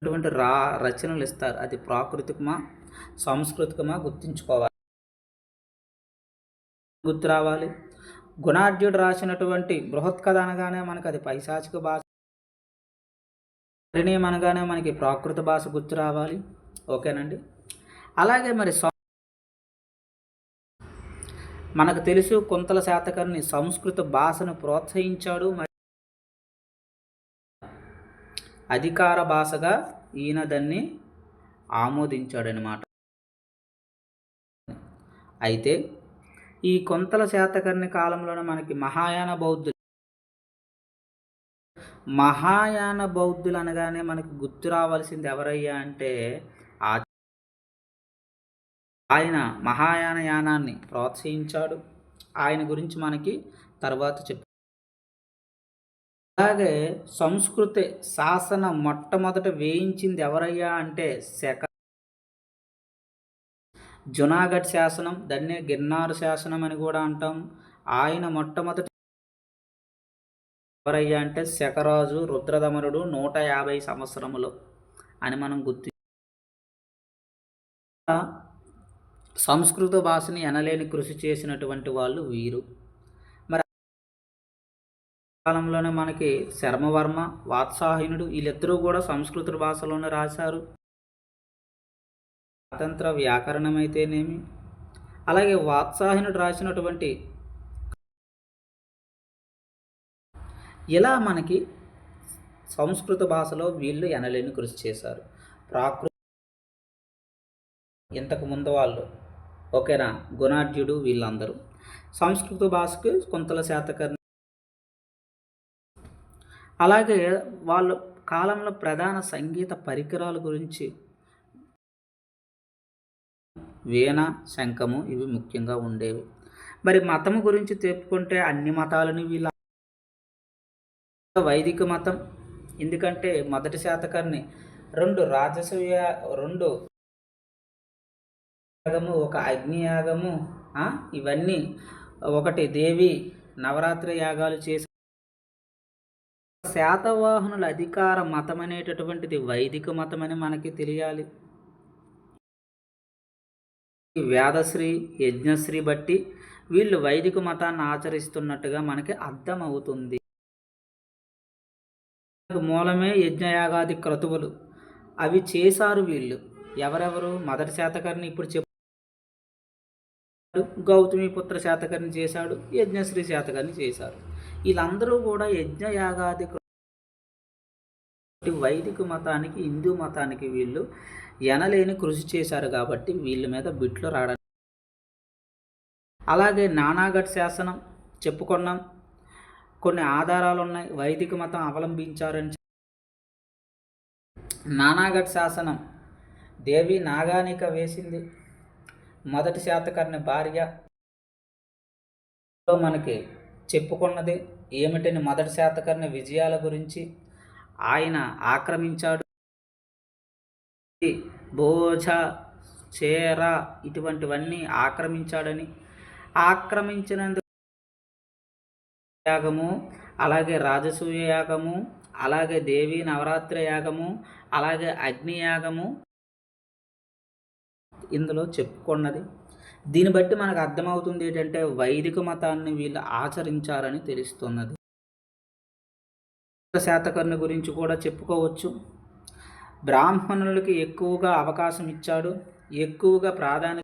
Speaker 1: అటువంటి రచనలు ఇస్తారు. అది ప్రాకృతికమా సాంస్కృతికమా గుర్తించుకోవాలి, గుర్తు రావాలి. గుణాఢ్యుడు రాసినటువంటి బృహత్ కథ అనగానే మనకి అది పైశాచిక భాష, పరిణయం అనగానే మనకి ప్రాకృత భాష గుర్తు రావాలి. ఓకేనండి. అలాగే మరి మనకు తెలుసు కుంతల శాతకర్ణి సంస్కృత భాషను ప్రోత్సహించాడు, అధికార భాషగా ఈయన దాన్ని ఆమోదించాడనమాట. అయితే ఈ కుంతల శాతకర్ణి కాలంలోనే మనకి మహాయాన బౌద్ధులు అనగానే మనకి గుర్తు రావాల్సింది ఎవరయ్యా అంటే ఆయన మహాయాన యానాన్ని ప్రోత్సహించాడు. ఆయన గురించి మనకి తర్వాత అలాగే సంస్కృతి శాసనం మొట్టమొదట వేయించింది ఎవరయ్యా అంటే జునాగఢ్ శాసనం, దాన్నే గిర్నార్ శాసనం అని కూడా అంటాం. ఆయన మొట్టమొదటి ఎవరయ్యా అంటే శకరాజు రుద్రదమనుడు 150 సంవత్సరములు అని మనం సంస్కృత భాషని ఎనలేని కృషి చేసినటువంటి వాళ్ళు వీరు. మరి కాలంలోనే మనకి శర్మవర్మ, వాత్సాయనుడు వీళ్ళిద్దరూ కూడా సంస్కృత భాషలోనే రాశారు. స్వాతంత్ర వ్యాకరణం అయితేనేమి, అలాగే వాత్సాయనుడు రాసినటువంటి ఇలా మనకి సంస్కృత భాషలో వీళ్ళు ఎనలేని కృషి చేశారు. ఇంతకు ముందు వాళ్ళు ఓకేనా, గుణాఢ్యుడు వీళ్ళందరూ సంస్కృత భాషకు కుంతల శాతకర్ణి. అలాగే వాళ్ళ కాలంలో ప్రధాన సంగీత పరికరాల గురించి వీణ, శంఖము ఇవి ముఖ్యంగా ఉండేవి. మరి మతము గురించి చెప్పుకుంటే అన్ని మతాలని వీళ్ళ వైదిక మతం, ఎందుకంటే మొదటి శాతకర్ణి 2 రాజసూయ 2 యాగము, ఒక అగ్నియాగము, ఇవన్నీ ఒకటి దేవి నవరాత్రి యాగాలు చేసి శాతవాహనుల అధికార మతం అనేటటువంటిది వైదిక మతం అని మనకి తెలియాలి. వేదశ్రీ, యజ్ఞశ్రీ బట్టి వీళ్ళు వైదిక మతాన్ని ఆచరిస్తున్నట్టుగా మనకి అర్థమవుతుంది. మూలమే యజ్ఞయాగాది క్రతువులు అవి చేశారు వీళ్ళు. ఎవరెవరు? మొదటి శాతకర్ణి ఇప్పుడు చెప్పాడు, గౌతమిపుత్ర శాతకర్ణి చేశాడు, యజ్ఞశ్రీ శాతకర్ణి చేశారు. వీళ్ళందరూ కూడా యజ్ఞయాగాది వైదిక మతానికి, హిందూ మతానికి వీళ్ళు ఎనలేని కృషి చేశారు కాబట్టి వీళ్ళ మీద బిట్లు రావడానికి. అలాగే నానాగఢ్ శాసనం చెప్పుకున్నాం, కొన్ని ఆధారాలు ఉన్నాయి వైదిక మతం అవలంబించారని. నానాగఢ్ శాసనం దేవి నాగానిక వేసింది, మొదటి శాతకర్ణి భార్య. మనకి చెప్పుకున్నది ఏమిటని మొదటి శాతకర్ణి విజయాల గురించి. ఆయన ఆక్రమించాడు, భోజ, చేర ఇటువంటివన్నీ ఆక్రమించాడని. ఆక్రమించినందుకు యాగము, అలాగే రాజసూయ యాగము, అలాగే దేవి నవరాత్రి యాగము, అలాగే అగ్నియాగము ఇందులో చెప్పుకున్నది. దీన్ని బట్టి మనకు అర్థమవుతుంది ఏంటంటే వైదిక మతాన్ని వీళ్ళు ఆచరించారని తెలుస్తున్నది. శాతకర్ణి గురించి కూడా చెప్పుకోవచ్చు. బ్రాహ్మణులకి ఎక్కువగా అవకాశం ఇచ్చాడు, ఎక్కువగా ప్రాధాన్యత,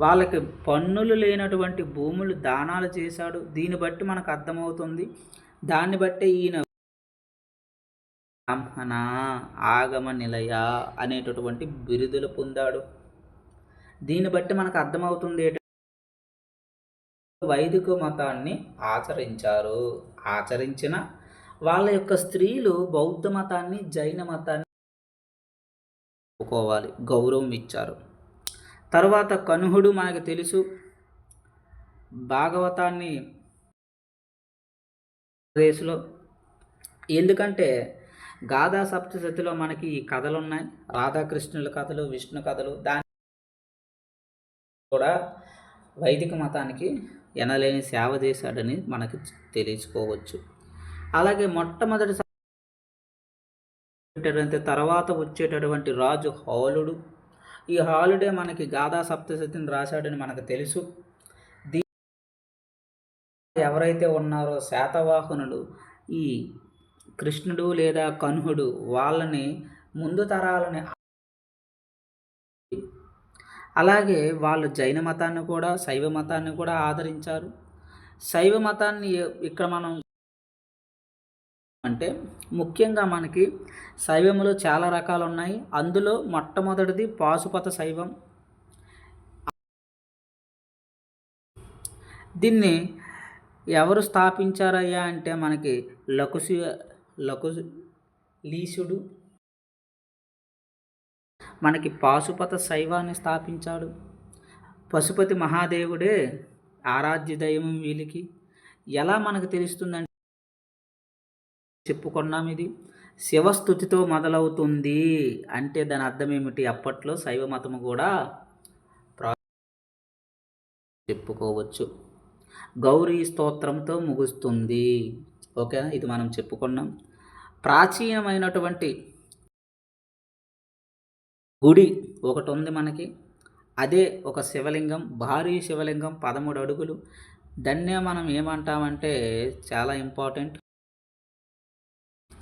Speaker 1: వాళ్ళకి పన్నులు లేనటువంటి భూములు దానాలు చేశాడు. దీన్ని బట్టి మనకు అర్థమవుతుంది. దాన్ని బట్టి ఈయన బ్రాహ్మణ ఆగమ నిలయ అనేటటువంటి బిరుదులు పొందాడు. దీన్ని బట్టి మనకు అర్థమవుతుంది వైదిక మతాన్ని ఆచరించారు. ఆచరించిన వాళ్ళ యొక్క స్త్రీలు బౌద్ధ మతాన్ని, జైన మతాన్ని ఒప్పుకోవాలి, గౌరవం ఇచ్చారు. తర్వాత కనుహుడు మనకు తెలుసు, భాగవతాన్ని దేశంలో, ఎందుకంటే గాథా సప్తశతిలో మనకి ఈ కథలు ఉన్నాయి, రాధాకృష్ణుల కథలు, విష్ణు కథలు. దాని కూడా వైదిక మతానికి ఎనలేని సేవ చేశాడని మనకి తెలుసుకోవచ్చు. అలాగే మొట్టమొదటి తర్వాత వచ్చేటటువంటి రాజు హాలుడు. ఈ హాలుడే మనకి గాథా సప్తశతిని రాశాడని మనకు తెలుసు. ఎవరైతే ఉన్నారో శాతవాహనులు, ఈ కృష్ణుడు లేదా కన్హుడు వాళ్ళని ముందు తరాలని అలాగే వాళ్ళు జైన మతాన్ని కూడా, శైవ మతాన్ని కూడా ఆదరించారు. శైవ మతాన్ని ఇక్కడ మనం అంటే ముఖ్యంగా మనకి శైవంలో చాలా రకాలున్నాయి. అందులో మొట్టమొదటిది పాశుపత శైవం. దీన్ని ఎవరు స్థాపించారయ్యా అంటే మనకి లకులీశుడు మనకి పాశుపత శైవాన్ని స్థాపించాడు. పశుపతి మహాదేవుడే ఆరాధ్య దైవం వీళ్ళకి. ఎలా మనకు తెలుస్తుందంటే చెప్పుకున్నాం, ఇది శివస్థుతితో మొదలవుతుంది అంటే దాని అర్థం ఏమిటి? అప్పట్లో శైవ మతము కూడా చెప్పుకోవచ్చు. గౌరీ స్తోత్రంతో ముగుస్తుంది. ఓకేనా, ఇది మనం చెప్పుకున్నాం. ప్రాచీనమైనటువంటి గుడి ఒకటి ఉంది మనకి. అదే ఒక శివలింగం, భారీ శివలింగం, 13 అడుగులు. దాన్నే మనం ఏమంటామంటే చాలా ఇంపార్టెంట్.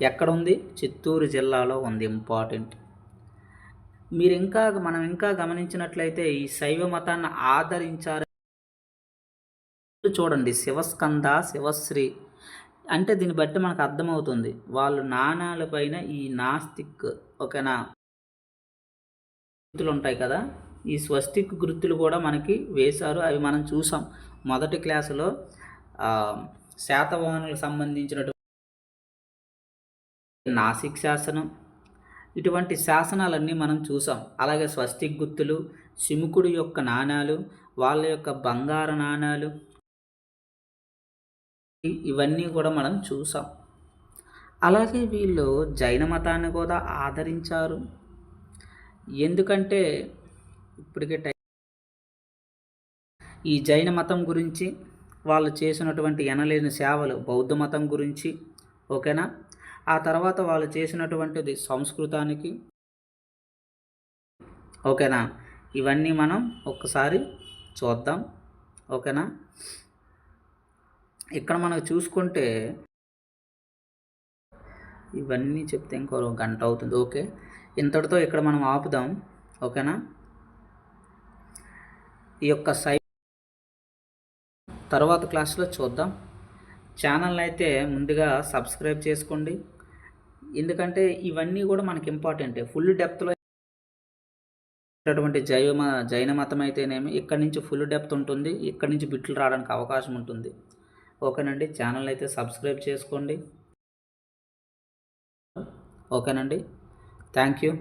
Speaker 1: ఎక్కడుంది? చిత్తూరు జిల్లాలో ఉంది. ఇంపార్టెంట్. మనం ఇంకా గమనించినట్లయితే ఈ శైవ మతాన్ని ఆదరించారు. చూడండి, శివస్కంద, శివశ్రీ అంటే దీన్ని బట్టి మనకు అర్థమవుతుంది వాళ్ళు నాణాలపైన ఈ నాస్తిక్ ఓకేనా గుర్తులు ఉంటాయి కదా, ఈ స్వస్తిక్ గుర్తులు కూడా మనకి వేశారు. అవి మనం చూసాం మొదటి క్లాసులో. శాతవాహనులకు సంబంధించినటువంటి నాసిక్ శాసనం, ఇటువంటి శాసనాలన్నీ మనం చూసాం. అలాగే స్వస్తిక్ గుర్తులు, శిముకుడి యొక్క నాణాలు, వాళ్ళ యొక్క బంగారు నాణాలు, ఇవన్నీ కూడా మనం చూసాం. అలాగే వీళ్ళు జైన మతాన్ని కూడా ఆదరించారు. ఎందుకంటే ఇప్పటికే ఈ జైన మతం గురించి వాళ్ళు చేసినటువంటి ఎనలేని సేవలు, బౌద్ధ మతం గురించి ఓకేనా, ఆ తర్వాత వాళ్ళు చేసినటువంటిది సంస్కృతానికి ఓకేనా, ఇవన్నీ మనం ఒక్కసారి చూద్దాం. ఓకేనా, ఇక్కడ మనకు చూసుకుంటే ఇవన్నీ చెప్తే ఇంకో గంట అవుతుంది. ఓకే, ఇంతటితో ఇక్కడ మనం ఆపుదాం. ఓకేనా, ఈ యొక్క తర్వాత క్లాస్లో చూద్దాం. ఛానల్ని అయితే ముందుగా సబ్స్క్రైబ్ చేసుకోండి, ఎందుకంటే ఇవన్నీ కూడా మనకి ఇంపార్టెంటే. ఫుల్ డెప్త్లో అటువంటి జైన మతం అయితేనేమి ఇక్కడి నుంచి ఫుల్ డెప్త్ ఉంటుంది, ఇక్కడి నుంచి బిట్లు రావడానికి అవకాశం ఉంటుంది. ఓకేనండి, ఛానల్ అయితే సబ్స్క్రైబ్ చేసుకోండి. ఓకేనండి, థ్యాంక్ యూ.